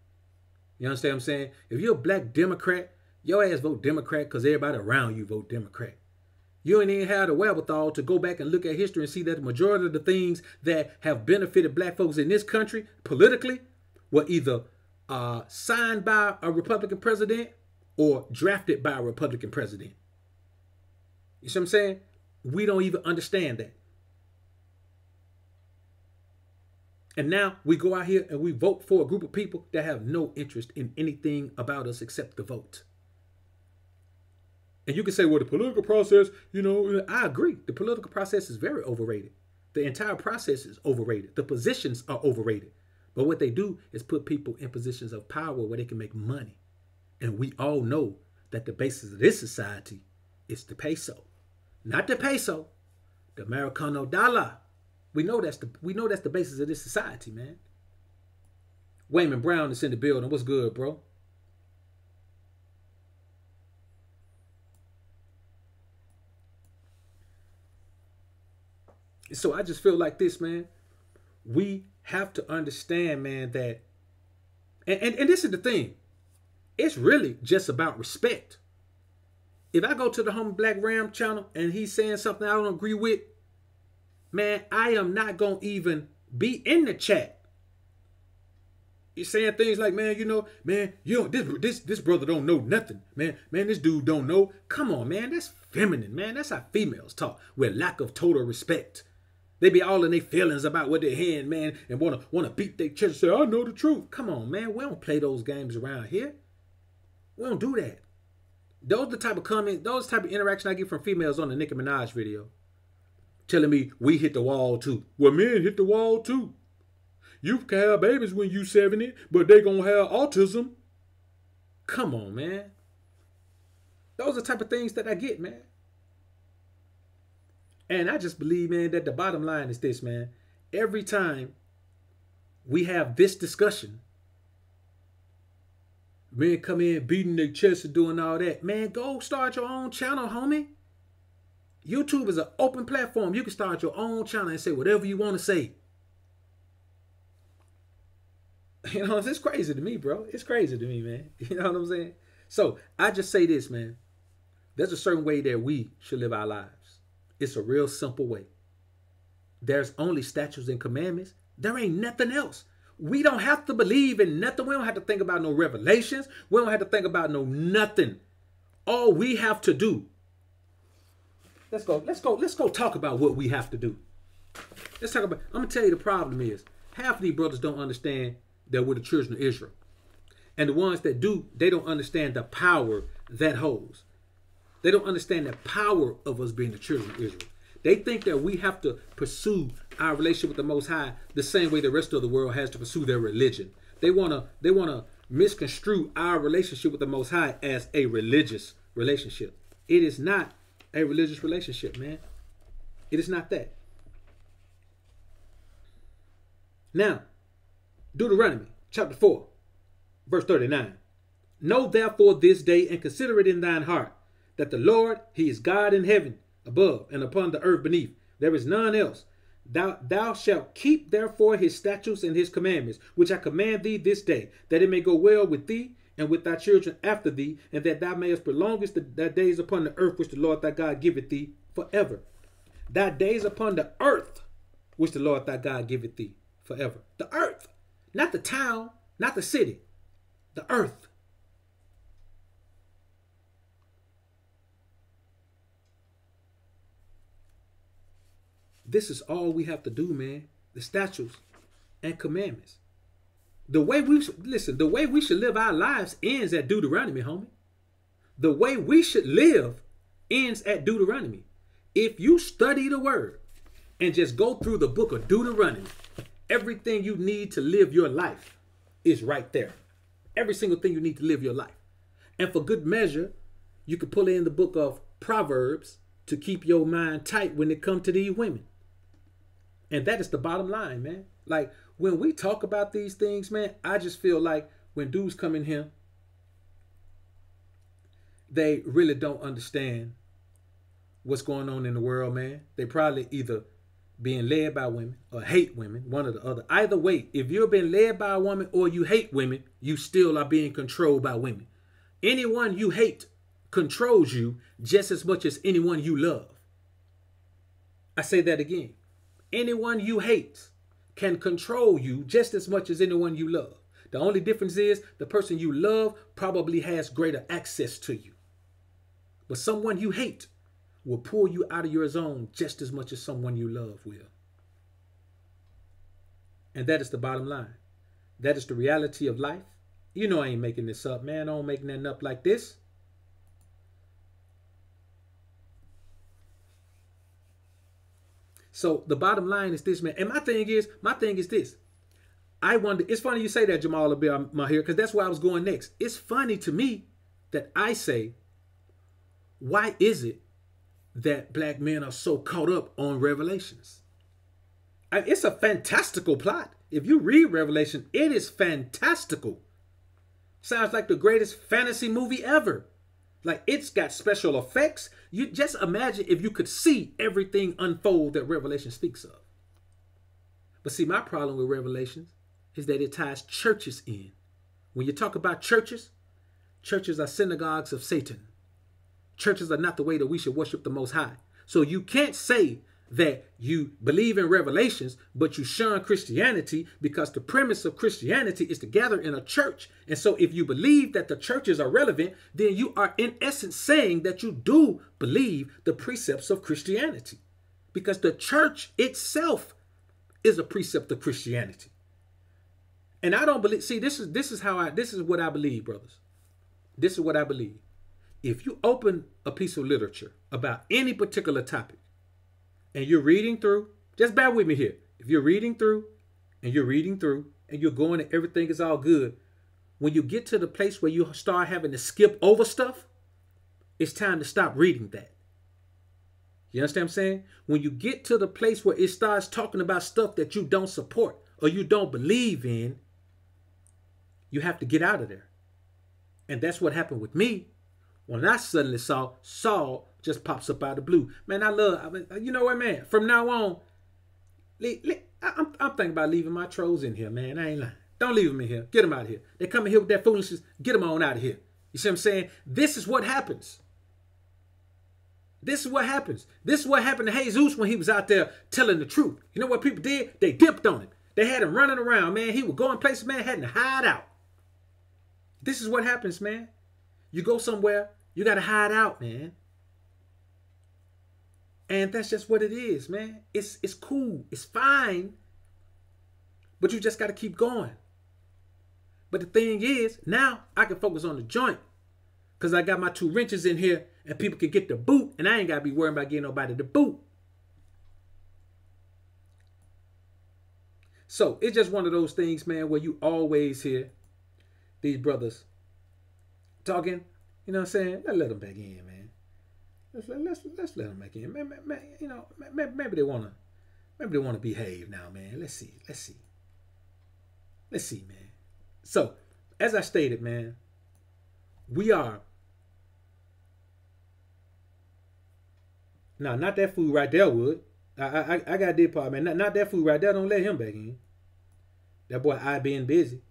You understand what I'm saying? If you're a black Democrat, your ass vote Democrat because everybody around you vote Democrat. You ain't even had the wherewithal to go back and look at history and see that the majority of the things that have benefited black folks in this country politically were either signed by a Republican president or drafted by a Republican president. You see what I'm saying? We don't even understand that. And now we go out here and we vote for a group of people that have no interest in anything about us except the vote. And you can say, well, the political process, you know, I agree. The political process is very overrated. The entire process is overrated. The positions are overrated. But what they do is put people in positions of power where they can make money. And we all know that the basis of this society is the peso. Not the peso, the Americano dollar. We know that's the basis of this society, man. Wayman Brown is in the building. What's good, bro? So I just feel like this, man. We have to understand, man, that and this is the thing. It's really just about respect. If I go to the Homie Black Ram channel and he's saying something I don't agree with, man, I am not going to even be in the chat. He's saying things like, man, you know, man, this brother don't know nothing. Man, this dude don't know. Come on, man, that's feminine, man. That's how females talk, with lack of total respect. They be all in their feelings about what they're hearing, man, and want to beat their chest and say, I know the truth. Come on, man, we don't play those games around here. We don't do that. Those are the type of comments, those type of interaction I get from females on the Nicki Minaj video. Telling me we hit the wall too. Well, men hit the wall too. You can have babies when you 70, but they gonna have autism. Come on, man. Those are the type of things that I get, man. And I just believe, man, that the bottom line is this, man. Every time we have this discussion, men come in beating their chest and doing all that. Man, go start your own channel, homie. YouTube is an open platform. You can start your own channel and say whatever you want to say. You know, it's crazy to me, bro. It's crazy to me, man. You know what I'm saying? So I just say this, man. There's a certain way that we should live our lives. It's a real simple way. There's only statutes and commandments. There ain't nothing else. We don't have to believe in nothing. We don't have to think about no revelations. We don't have to think about no nothing. All we have to do. Let's go talk about what we have to do. Let's talk about, I'm gonna tell you the problem is half of these brothers don't understand that we're the children of Israel. And the ones that do, they don't understand the power that holds. They don't understand the power of us being the children of Israel. They think that we have to pursue our relationship with the Most High the same way the rest of the world has to pursue their religion. They wanna misconstrue our relationship with the Most High as a religious relationship. It is not a religious relationship, man. It is not that. Now, Deuteronomy chapter 4, verse 39. Know therefore this day and consider it in thine heart, that the Lord, he is God in heaven above and upon the earth beneath. There is none else. Thou shalt keep therefore his statutes and his commandments, which I command thee this day, that it may go well with thee and with thy children after thee, and that thou mayest prolong thy days upon the earth which the Lord thy God giveth thee forever. Thy days upon the earth which the Lord thy God giveth thee forever. The earth, not the town, not the city, the earth. This is all we have to do, man. The statutes and commandments. The way we should live our lives ends at Deuteronomy, homie. The way we should live ends at Deuteronomy. If you study the word and just go through the book of Deuteronomy, everything you need to live your life is right there. Every single thing you need to live your life. And for good measure, you can pull in the book of Proverbs to keep your mind tight when it comes to these women. And that is the bottom line, man. Like, when we talk about these things, man, I just feel like when dudes come in here, they really don't understand what's going on in the world, man. They probably either being led by women or hate women, one or the other. Either way, if you're being led by a woman or you hate women, you still are being controlled by women. Anyone you hate controls you just as much as anyone you love. I say that again. Anyone you hate can control you just as much as anyone you love. The only difference is the person you love probably has greater access to you. But someone you hate will pull you out of your zone just as much as someone you love will. And that is the bottom line. That is the reality of life. You know I ain't making this up, man. I don't make nothing up like this. So the bottom line is this, man. And my thing is this. I wonder, it's funny you say that, Jamal Mahir, because that's where I was going next. It's funny to me that I say, why is it that black men are so caught up on Revelations? It's a fantastical plot. If you read Revelation, it is fantastical. Sounds like the greatest fantasy movie ever. Like, it's got special effects. You just imagine if you could see everything unfold that Revelation speaks of. But see, my problem with Revelations is that it ties churches in. When you talk about churches, churches are synagogues of Satan. Churches are not the way that we should worship the Most High. So you can't say that you believe in Revelations, but you shun Christianity, because the premise of Christianity is to gather in a church. And so if you believe that the churches are relevant, then you are in essence saying that you do believe the precepts of Christianity, because the church itself is a precept of Christianity. And I don't believe, see, this is what I believe, brothers. This is what I believe. If you open a piece of literature about any particular topic, and you're reading through, just bear with me here. If you're reading through and you're going and everything is all good, when you get to the place where you start having to skip over stuff, it's time to stop reading that. You understand what I'm saying? When you get to the place where it starts talking about stuff that you don't support or you don't believe in, you have to get out of there. And that's what happened with me when I suddenly saw Saul just pops up out of the blue. Man, you know what, man? From now on, I'm thinking about leaving my trolls in here, man. I ain't lying. Don't leave them in here. Get them out of here. They come in here with that foolishness. Get them on out of here. You see what I'm saying? This is what happens. This is what happens. This is what happened to Jesus when he was out there telling the truth. You know what people did? They dipped on him. They had him running around, man. He would go in places, man, had to hide out. This is what happens, man. You go somewhere, you got to hide out, man. And that's just what it is, man. It's cool. It's fine. But you just got to keep going. But the thing is, now I can focus on the joint, because I got my 2 wrenches in here and people can get the boot, and I ain't got to be worried about getting nobody the boot. So it's just one of those things, man, where you always hear these brothers talking, you know what I'm saying? Let them back in, man. Let's let them back in. You know, maybe they wanna behave now, man. Let's see, man. So, as I stated, man, we are now not that fool right there would. I got that part, man. Not that fool right there. Don't let him back in. That boy I being busy.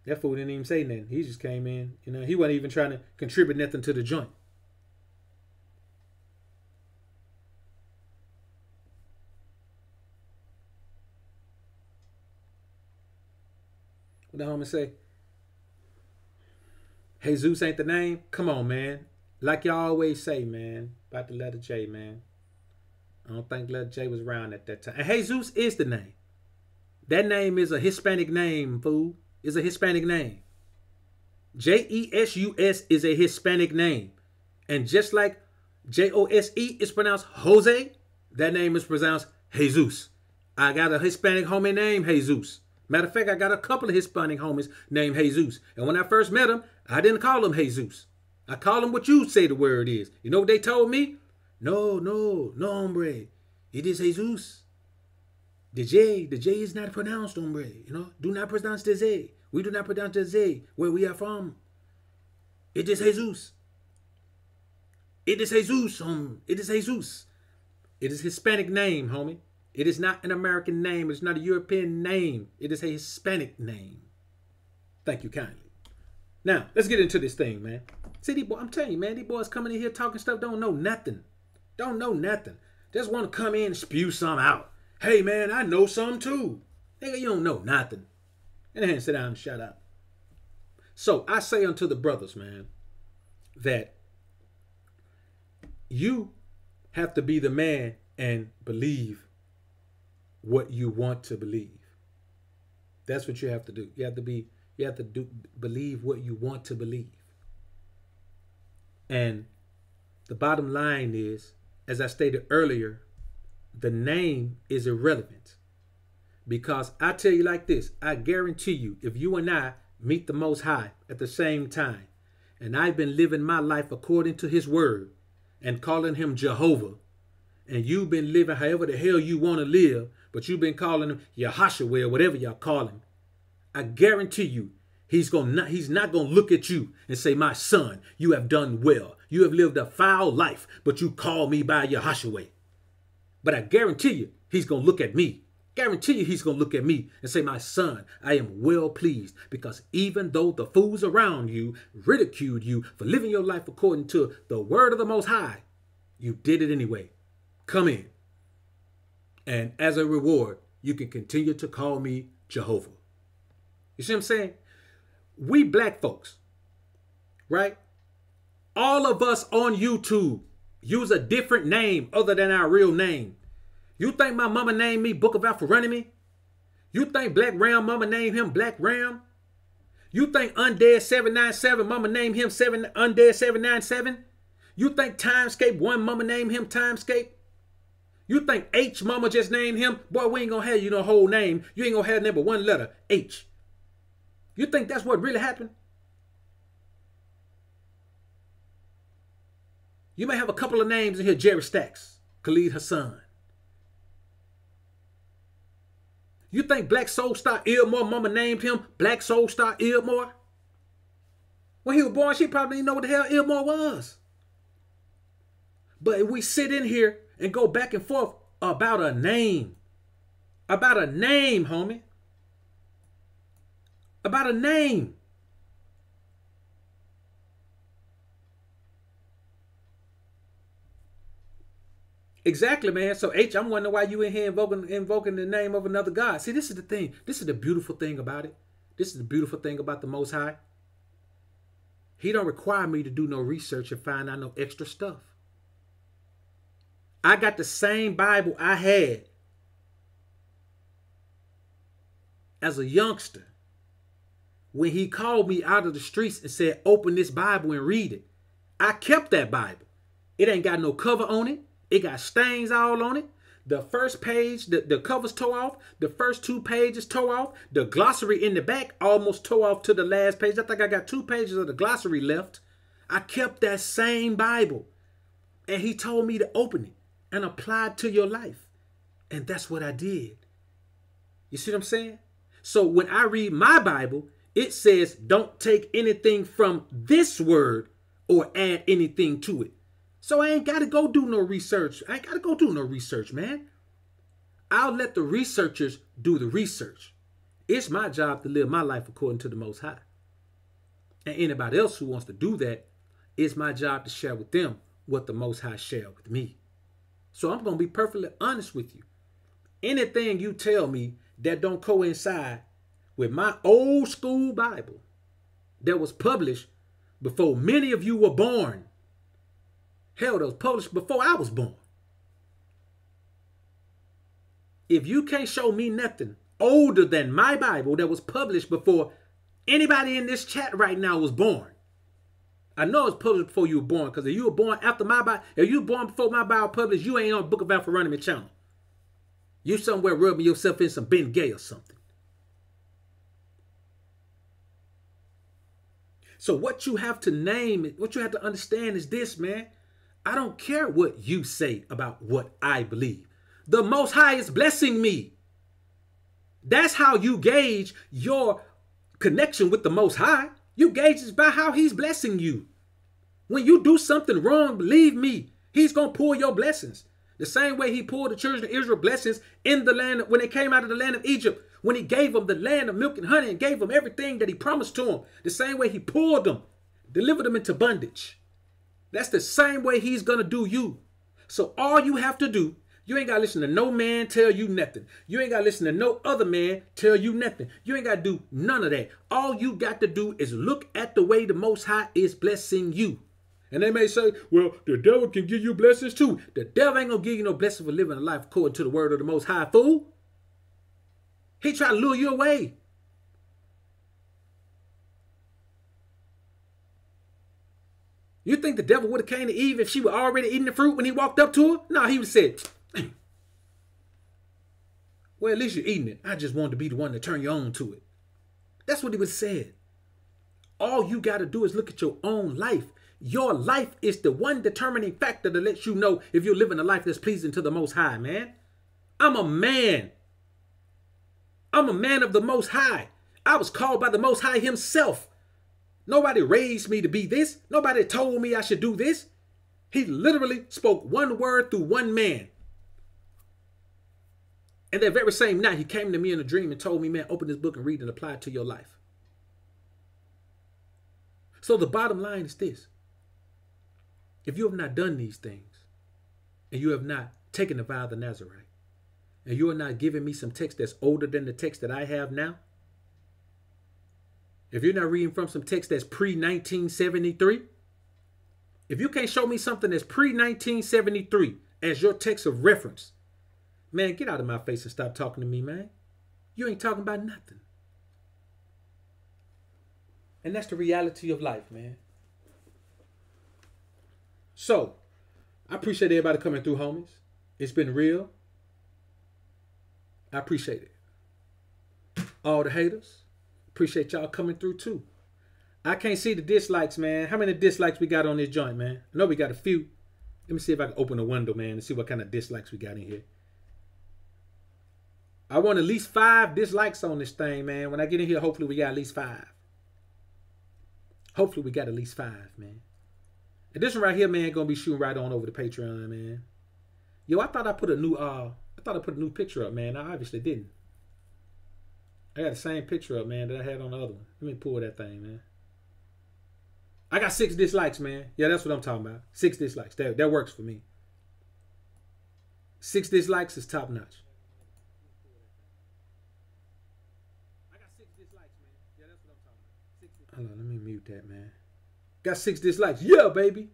That fool didn't even say nothing. He just came in. You know, he wasn't even trying to contribute nothing to the joint. What the homie say? Jesus ain't the name? Come on, man. Like y'all always say, man, about the letter J, man. I don't think letter J was around at that time. And Jesus is the name. That name is a Hispanic name, fool. It's a Hispanic name. J-E-S-U-S is a Hispanic name. And just like J-O-S-E is pronounced Jose, that name is pronounced Jesus. I got a Hispanic homie named Jesus. Matter of fact, I got a couple of Hispanic homies named Jesus. And when I first met him, I didn't call him Jesus. I call him what you say the word is. You know what they told me? No, hombre. It is Jesus. The J is not pronounced, hombre. You know, do not pronounce the Z. We do not pronounce the Z where we are from. It is Jesus. It is Jesus, homie. It is Jesus. It is Hispanic name, homie. It is not an American name. It's not a European name. It is a Hispanic name. Thank you kindly. Now, let's get into this thing, man. See, these boys, I'm telling you, man, these boys coming in here talking stuff, don't know nothing. Don't know nothing. Just want to come in and spew some out. Hey, man, I know some too. Nigga, you don't know nothing. And then sit down and shut up. So I say unto the brothers, man, that you have to be the man and believe what you want to believe. That's what you have to do. You have to believe what you want to believe. And the bottom line is, as I stated earlier, the name is irrelevant. Because I tell you like this, I guarantee you, if you and I meet the Most High at the same time, and I've been living my life according to his word and calling him Jehovah, and you've been living however the hell you want to live, but you've been calling him Yahashua or whatever y'all call him, I guarantee you, he's not going to look at you and say, my son, you have done well. You have lived a foul life, but you call me by Yahashua. But I guarantee you, he's going to look at me. Guarantee you he's going to look at me and say, my son, I am well pleased, because even though the fools around you ridiculed you for living your life according to the word of the Most High, you did it anyway. Come in. And as a reward, you can continue to call me Jehovah. You see what I'm saying? We black folks, right? All of us on YouTube use a different name other than our real name. You think my mama named me Book of Alpha-Ronomy? You think Black Ram mama named him Black Ram? You think Undead 797 mama named him Undead 797? You think Timescape 1 mama named him Timescape? You think H mama just named him? Boy, we ain't gonna have you no whole name. You ain't gonna have number one letter, H. You think that's what really happened? You may have a couple of names in here, Jerry Stacks, Khalid Hassan. You think Black Soul Star Ilmore mama named him Black Soul Star Ilmore? When he was born, she probably didn't know what the hell Ilmore was. But if we sit in here and go back and forth about a name, homie, about a name. Exactly, man. So H, I'm wondering why you in here invoking the name of another God. See, this is the thing. This is the beautiful thing about it. This is the beautiful thing about the Most High. He don't require me to do no research and find out no extra stuff. I got the same Bible I had as a youngster when he called me out of the streets and said, open this Bible and read it. I kept that Bible. It ain't got no cover on it. It got stains all on it. The first page, the cover's tore off. The first 2 pages tore off. The glossary in the back almost tore off to the last page. I think I got 2 pages of the glossary left. I kept that same Bible. And he told me to open it and apply it to your life. And that's what I did. You see what I'm saying? So when I read my Bible, it says don't take anything from this word or add anything to it. So I ain't got to go do no research. I ain't got to go do no research, man. I'll let the researchers do the research. It's my job to live my life according to the Most High. And anybody else who wants to do that, it's my job to share with them what the Most High shared with me. So I'm going to be perfectly honest with you. Anything you tell me that don't coincide with my old school Bible that was published before many of you were born. Hell, that was published before I was born. If you can't show me nothing older than my Bible that was published before anybody in this chat right now was born. I know it's published before you were born, because if you were born after my Bible, if you were born before my Bible published, you ain't on Book of Alpha-Ronomy channel. You somewhere rubbing yourself in some Ben Gay or something. So what you have to name, what you have to understand is this, man. I don't care what you say about what I believe. The Most High is blessing me. That's how you gauge your connection with the Most High. You gauge it by how he's blessing you. When you do something wrong, believe me, he's going to pull your blessings. The same way he pulled the children of Israel blessings in the land when they came out of the land of Egypt. When he gave them the land of milk and honey and gave them everything that he promised to them. The same way he pulled them, delivered them into bondage. That's the same way he's going to do you. So all you have to do, You ain't got to listen to no man tell you nothing. You ain't got to listen to no other man tell you nothing. You ain't got to do none of that. All you got to do is look at the way the Most High is blessing you. And they may say, well, the devil can give you blessings too. The devil ain't going to give you no blessing for living a life according to the word of the Most High, fool. He try to lure you away. You think the devil would have came to Eve if she were already eating the fruit when he walked up to her? No, he would have said, well, at least you're eating it. I just wanted to be the one to turn you on to it. That's what he would have said. All you got to do is look at your own life. Your life is the one determining factor that lets you know if you're living a life that's pleasing to the Most High, man. I'm a man. I'm a man of the Most High. I was called by the Most High himself. Nobody raised me to be this. Nobody told me I should do this. He literally spoke one word through one man. And that very same night, he came to me in a dream and told me, man, open this book and read and apply it to your life. So the bottom line is this. If you have not done these things, and you have not taken the vow of the Nazarite, and you are not giving me some text that's older than the text that I have now, if you're not reading from some text that's pre-1973, if you can't show me something that's pre-1973 as your text of reference, man, get out of my face and stop talking to me, man. You ain't talking about nothing. And that's the reality of life, man. So, I appreciate everybody coming through, homies. It's been real. I appreciate it. All the haters, appreciate y'all coming through too. I can't see the dislikes, man. How many dislikes we got on this joint, man? I know we got a few. Let me see if I can open a window, man, and see what kind of dislikes we got in here. I want at least 5 dislikes on this thing, man. When I get in here, hopefully we got at least 5. Hopefully we got at least 5, man. And this one right here, man, gonna be shooting right on over the Patreon, man. Yo, I thought I put a new picture up, man. I obviously didn't. I got the same picture up, man, that I had on the other one. Let me pull that thing, man. I got 6 dislikes, man. Yeah, that's what I'm talking about. 6 dislikes. That works for me. 6 dislikes is top notch. I got 6 dislikes, man. Yeah, that's what I'm talking about. 6 dislikes. Hold on, let me mute that, man. Got 6 dislikes. Yeah, baby.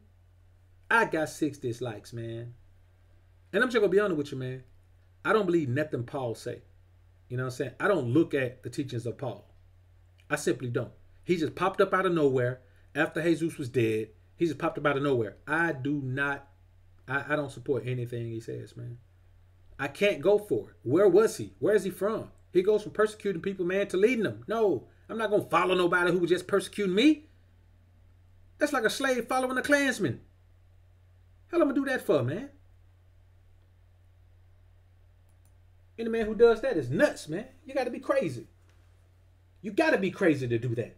I got 6 dislikes, man. And I'm just gonna be honest with you, man. I don't believe nothing Paul say. You know what I'm saying? I don't look at the teachings of Paul. I simply don't. He just popped up out of nowhere after Jesus was dead. He just popped up out of nowhere. I don't support anything he says, man. I can't go for it. Where was he? Where is he from? He goes from persecuting people, man, to leading them. No, I'm not going to follow nobody who was just persecuting me. That's like a slave following a Klansman. Hell, I'm going to do that for, man? Any man who does that is nuts, man. You got to be crazy. You got to be crazy to do that.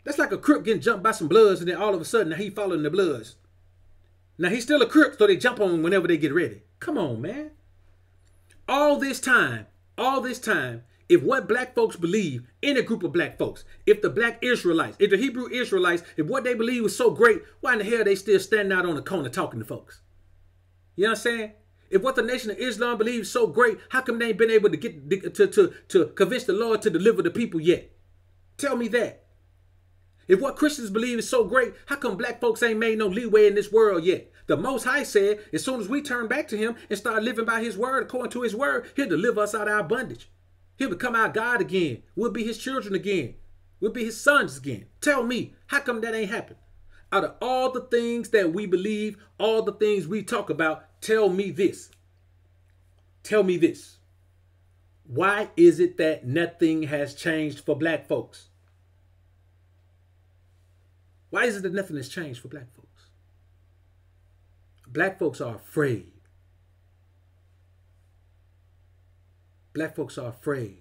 That's like a Crip getting jumped by some Bloods and then all of a sudden now he following the Bloods. Now he's still a Crip, so they jump on him whenever they get ready. Come on, man. All this time, if what black folks believe in a group of black folks, if the black Israelites, if the Hebrew Israelites, if what they believe was so great, why in the hell they still standing out on the corner talking to folks? You know what I'm saying? If what the Nation of Islam believes so great, how come they ain't been able to get to convince the Lord to deliver the people yet? Tell me that. If what Christians believe is so great, how come black folks ain't made no leeway in this world yet? The Most High said, as soon as we turn back to him and start living by his word, according to his word, he'll deliver us out of our bondage. He'll become our God again. We'll be his children again. We'll be his sons again. Tell me, how come that ain't happened? Out of all the things that we believe, all the things we talk about, tell me this. Tell me this. Why is it that nothing has changed for black folks? Why is it that nothing has changed for black folks? Black folks are afraid. Black folks are afraid.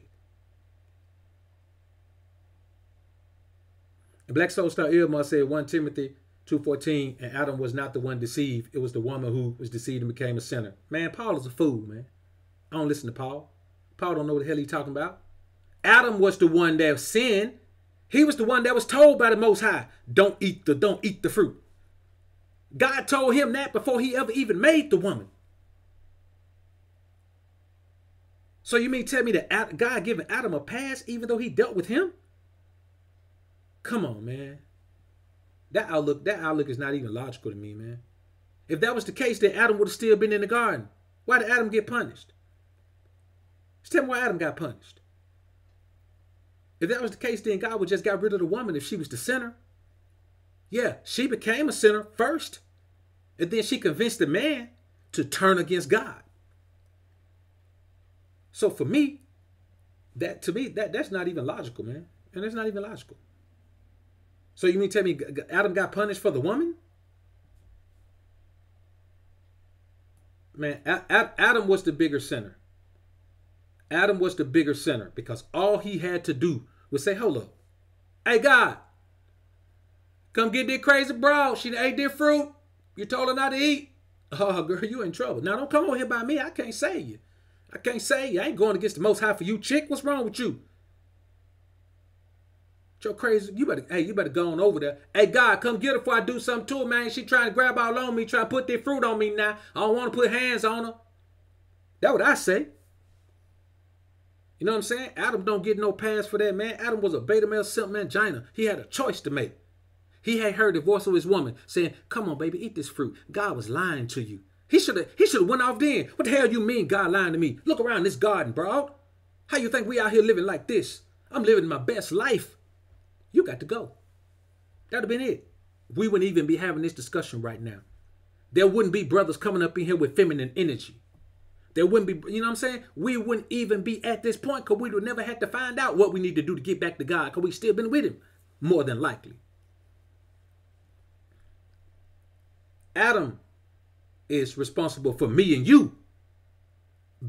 And Black Soul Star Ilma said 1 Timothy 2:14, and Adam was not the one deceived. It was the woman who was deceived and became a sinner. Man, Paul is a fool, man. I don't listen to Paul. Paul don't know what the hell he's talking about. Adam was the one that sinned. He was the one that was told by the Most High, don't eat the fruit. God told him that before he ever even made the woman. So you mean tell me that God giving Adam a pass even though he dealt with him? Come on, man. That outlook is not even logical to me, man. If that was the case, then Adam would have still been in the garden. Why did Adam get punished? Just tell me why Adam got punished. If that was the case, then God would just got rid of the woman if she was the sinner. Yeah, she became a sinner first. And then she convinced the man to turn against God. So for me, that's not even logical, man. And it's not even logical. So you mean tell me Adam got punished for the woman? Man, Adam was the bigger sinner. Adam was the bigger sinner because all he had to do was say, hold up. Hey, God, come get that crazy broad. She ate that fruit. You told her not to eat. Oh, girl, you in trouble. Now, don't come over here by me. I can't save you. I can't save you. I ain't going against the Most High for you, chick. What's wrong with you? You're crazy. You better go on over there. Hey, God, come get her before I do something to her, man. She trying to grab all on me, trying to put that fruit on me now. I don't want to put hands on her. That's what I say. You know what I'm saying? Adam don't get no pass for that, man. Adam was a beta male simp mangina. He had a choice to make. He had heard the voice of his woman saying, come on, baby, eat this fruit. God was lying to you. He should have went off then. What the hell you mean God lying to me? Look around this garden, bro. How you think we out here living like this? I'm living my best life. You got to go. That'd have been it. We wouldn't even be having this discussion right now. There wouldn't be brothers coming up in here with feminine energy. There wouldn't be, you know what I'm saying? We wouldn't even be at this point because we would never have to find out what we need to do to get back to God because we still been with him, more than likely. Adam is responsible for me and you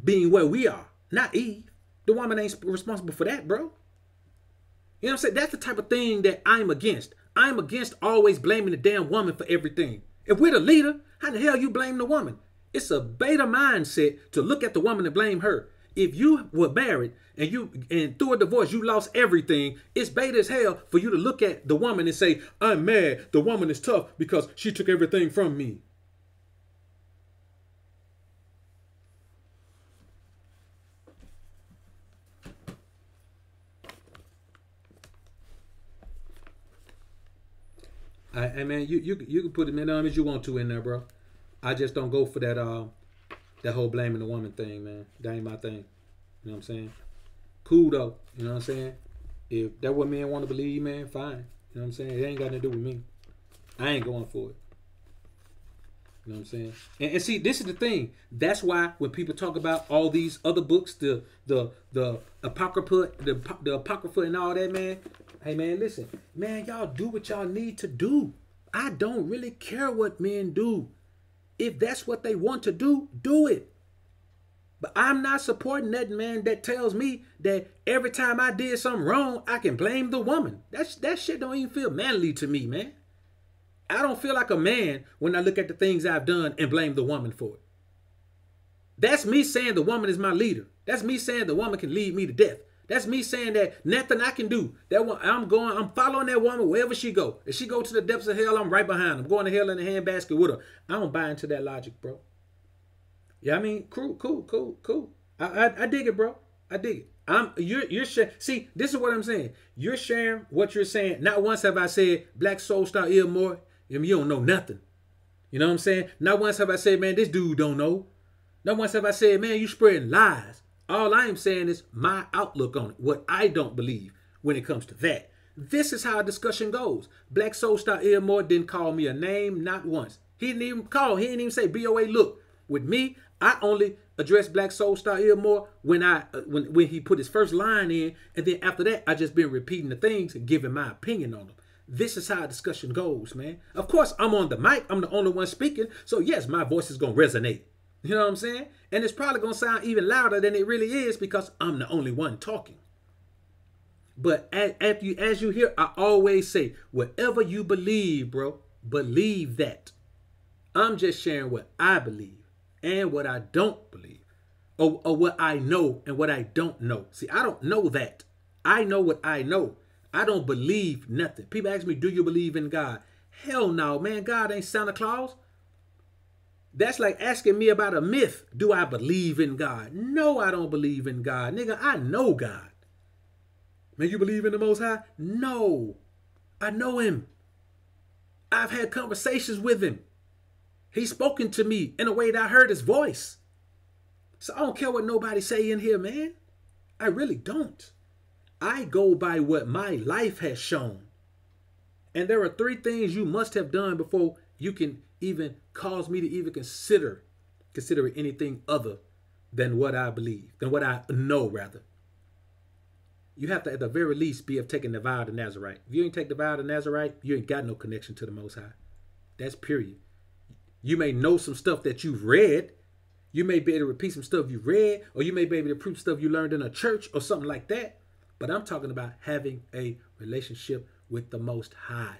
being where we are, not Eve. The woman ain't responsible for that, bro. You know what I'm saying? That's the type of thing that I'm against. I'm against always blaming the damn woman for everything. If we're the leader, how the hell you blame the woman? It's a beta mindset to look at the woman and blame her. If you were married and through a divorce, you lost everything, it's beta as hell for you to look at the woman and say, I'm mad. The woman is tough because she took everything from me. Hey man, you can put as many as you want to in there, bro. I just don't go for that that whole blaming the woman thing, man. That ain't my thing. You know what I'm saying? Cool though. You know what I'm saying? If that what men want to believe, man, fine. You know what I'm saying? It ain't got nothing to do with me. I ain't going for it. You know what I'm saying? And see, this is the thing. That's why when people talk about all these other books, the apocrypha, the apocrypha and all that, man. Hey man, listen, man, y'all do what y'all need to do. I don't really care what men do. If that's what they want to do, do it. But I'm not supporting that man that tells me that every time I did something wrong, I can blame the woman. That shit don't even feel manly to me, man. I don't feel like a man when I look at the things I've done and blame the woman for it. That's me saying the woman is my leader. That's me saying the woman can lead me to death. That's me saying that nothing I can do. I'm following that woman wherever she go. If she go to the depths of hell, I'm right behind her. I'm going to hell in the handbasket with her. I don't buy into that logic, bro. Yeah, I mean, cool. I dig it, bro. I dig it. You're sharing. See, this is what I'm saying. You're sharing what you're saying. Not once have I said Black Soul Star Illmore. You don't know nothing. You know what I'm saying? Not once have I said, man, this dude don't know. Not once have I said, man, you spreading lies. All I am saying is my outlook on it, what I don't believe when it comes to that. This is how a discussion goes. Black Soul Star Illmore didn't call me a name, not once. He didn't even call. He didn't even say BoA. Look, with me, I only addressed Black Soul Star Illmore when he put his first line in, and then after that, I just been repeating the things and giving my opinion on them. This is how a discussion goes, man. Of course, I'm on the mic. I'm the only one speaking, so yes, my voice is gonna resonate. You know what I'm saying? And it's probably going to sound even louder than it really is because I'm the only one talking. But as you hear, I always say, whatever you believe, bro, believe that. I'm just sharing what I believe and what I don't believe. Or what I know and what I don't know. See, I don't know that. I know what I know. I don't believe nothing. People ask me, do you believe in God? Hell no, man. God ain't Santa Claus. That's like asking me about a myth. Do I believe in God? No, I don't believe in God. Nigga, I know God. Man, you believe in the Most High? No, I know him. I've had conversations with him. He's spoken to me in a way that I heard his voice. So I don't care what nobody say in here, man. I really don't. I go by what my life has shown. And there are 3 things you must have done before you can even cause me to even consider anything other than what I believe, than what I know, rather. You have to, at the very least, have taken the vow of the Nazarite. If you ain't take the vow of the Nazarite, you ain't got no connection to the Most High. That's period. You may know some stuff that you've read. You may be able to repeat some stuff you read, or you may be able to prove stuff you learned in a church or something like that. But I'm talking about having a relationship with the Most High.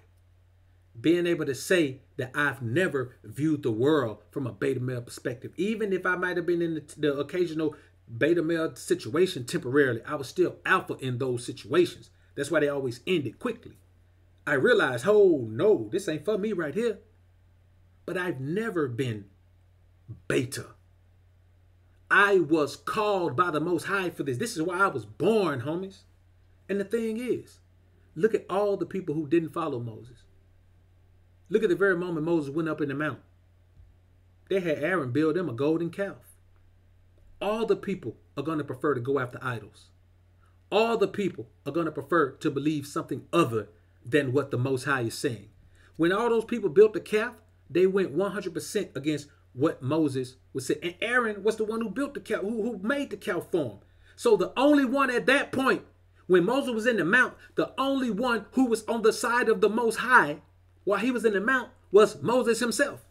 Being able to say that I've never viewed the world from a beta male perspective. Even if I might have been in the occasional beta male situation temporarily, I was still alpha in those situations. That's why they always ended quickly. I realized, oh no, this ain't for me right here. But I've never been beta. I was called by the Most High for this. This is why I was born, homies. And the thing is, look at all the people who didn't follow Moses. Look at the very moment Moses went up in the mount. They had Aaron build them a golden calf. All the people are going to prefer to go after idols. All the people are going to prefer to believe something other than what the Most High is saying. When all those people built the calf, they went 100% against what Moses was saying. And Aaron was the one who built the calf, who made the calf form. So the only one at that point, when Moses was in the mount, the only one who was on the side of the Most High while he was in the mount was Moses himself.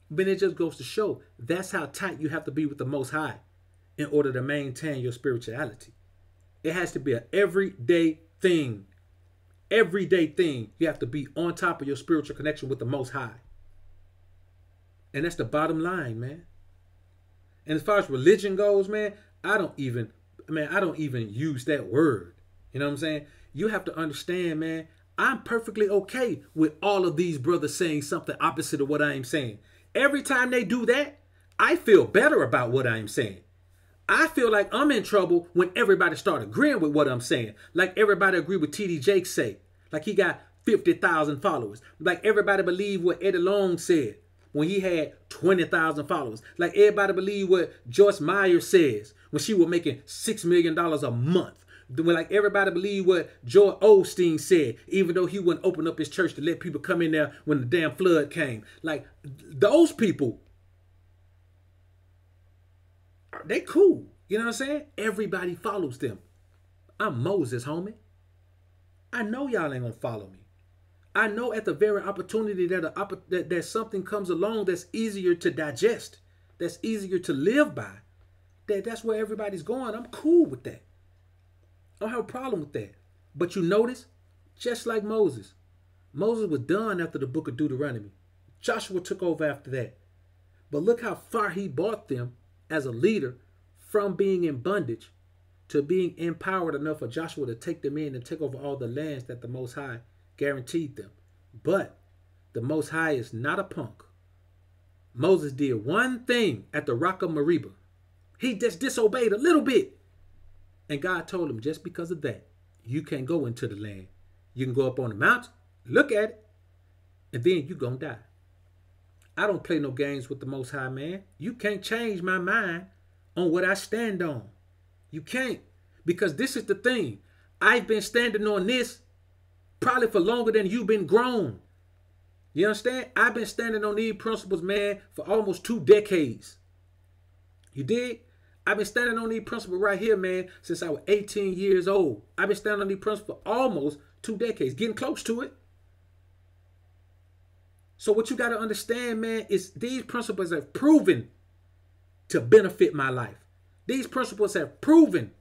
But it just goes to show that's how tight you have to be with the Most High in order to maintain your spirituality. It has to be an everyday thing. Everyday thing. You have to be on top of your spiritual connection with the Most High. And that's the bottom line, man. And as far as religion goes, man, I don't even use that word. You know what I'm saying? You have to understand, man, I'm perfectly okay with all of these brothers saying something opposite of what I am saying. Every time they do that, I feel better about what I am saying. I feel like I'm in trouble when everybody start agreeing with what I'm saying. Like everybody agree with T.D. Jakes say. Like he got 50,000 followers. Like everybody believe what Eddie Long said when he had 20,000 followers. Like everybody believe what Joyce Meyer says when she was making $6 million a month. Like everybody believe what Joel Osteen said, even though he wouldn't open up his church to let people come in there when the damn flood came. Like those people, they cool. You know what I'm saying? Everybody follows them. I'm Moses, homie. I know y'all ain't gonna follow me. I know at the very opportunity that something comes along that's easier to digest, that's easier to live by, that's where everybody's going. I'm cool with that. I don't have a problem with that. But you notice, just like Moses was done after the book of Deuteronomy. Joshua took over after that. But look how far he brought them as a leader from being in bondage to being empowered enough for Joshua to take them in and take over all the lands that the Most High guaranteed them. But the Most High is not a punk. Moses did one thing at the rock of Meribah. He just disobeyed a little bit. And God told him, just because of that, you can't go into the land. You can go up on the mountain, look at it, and then you're going to die. I don't play no games with the Most High, man. You can't change my mind on what I stand on. You can't. Because this is the thing. I've been standing on this probably for longer than you've been grown. You understand? I've been standing on these principles, man, for almost 2 decades. You dig? I've been standing on these principles right here, man, since I was 18 years old. I've been standing on these principles for almost 2 decades, getting close to it. So what you got to understand, man, is these principles have proven to benefit my life. These principles have proven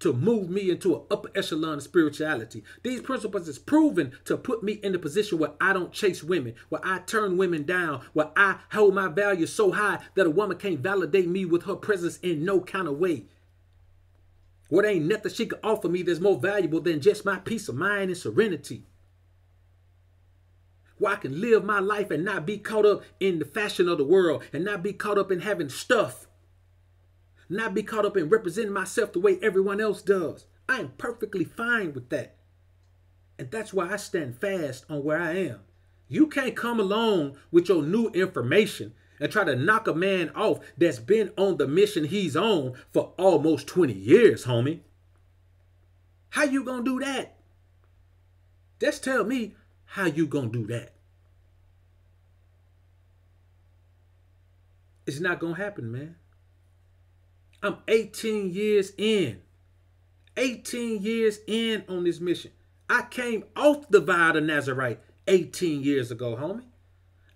to move me into an upper echelon of spirituality. These principles is proven to put me in a position where I don't chase women, where I turn women down, where I hold my value so high that a woman can't validate me with her presence in no kind of way. Where there ain't nothing she can offer me that's more valuable than just my peace of mind and serenity. where I can live my life and not be caught up in the fashion of the world and not be caught up in having stuff, not be caught up in representing myself the way everyone else does. I am perfectly fine with that. And that's why I stand fast on where I am. You can't come along with your new information and try to knock a man off that's been on the mission he's on for almost 20 years, homie. How you gonna do that? Just tell me how you gonna do that. It's not gonna happen, man. I'm 18 years in. 18 years in on this mission. I came off the vow of Nazarite 18 years ago, homie.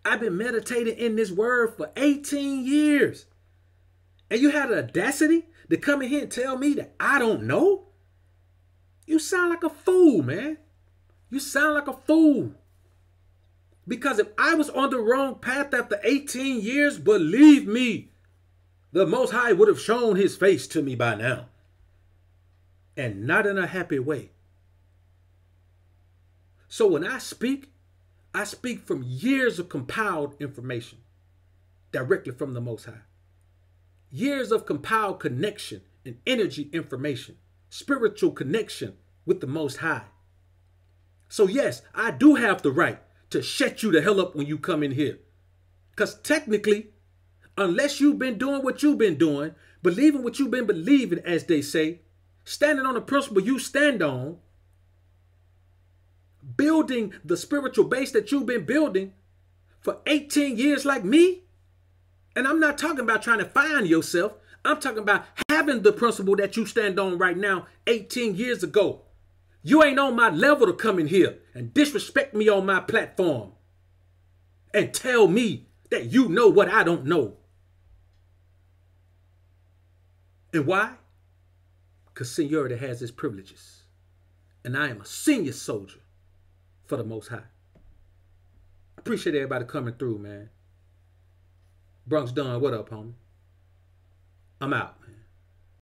I've been meditating in this word for 18 years. And you had the audacity to come in here and tell me that I don't know? You sound like a fool, man. You sound like a fool. Because if I was on the wrong path after 18 years, believe me, the Most High would have shown his face to me by now. And not in a happy way. So when I speak from years of compiled information directly from the Most High. Years of compiled connection and energy information, spiritual connection with the Most High. So yes, I do have the right to shut you the hell up when you come in here. Because technically, unless you've been doing what you've been doing, believing what you've been believing, as they say, standing on the principle you stand on, building the spiritual base that you've been building for 18 years like me. And I'm not talking about trying to find yourself. I'm talking about having the principle that you stand on right now 18 years ago. You ain't on my level to come in here and disrespect me on my platform and tell me that you know what I don't know. And why? Because seniority has its privileges. And I am a senior soldier for the Most High. Appreciate everybody coming through, man. Bronx Dunn, what up, homie? I'm out.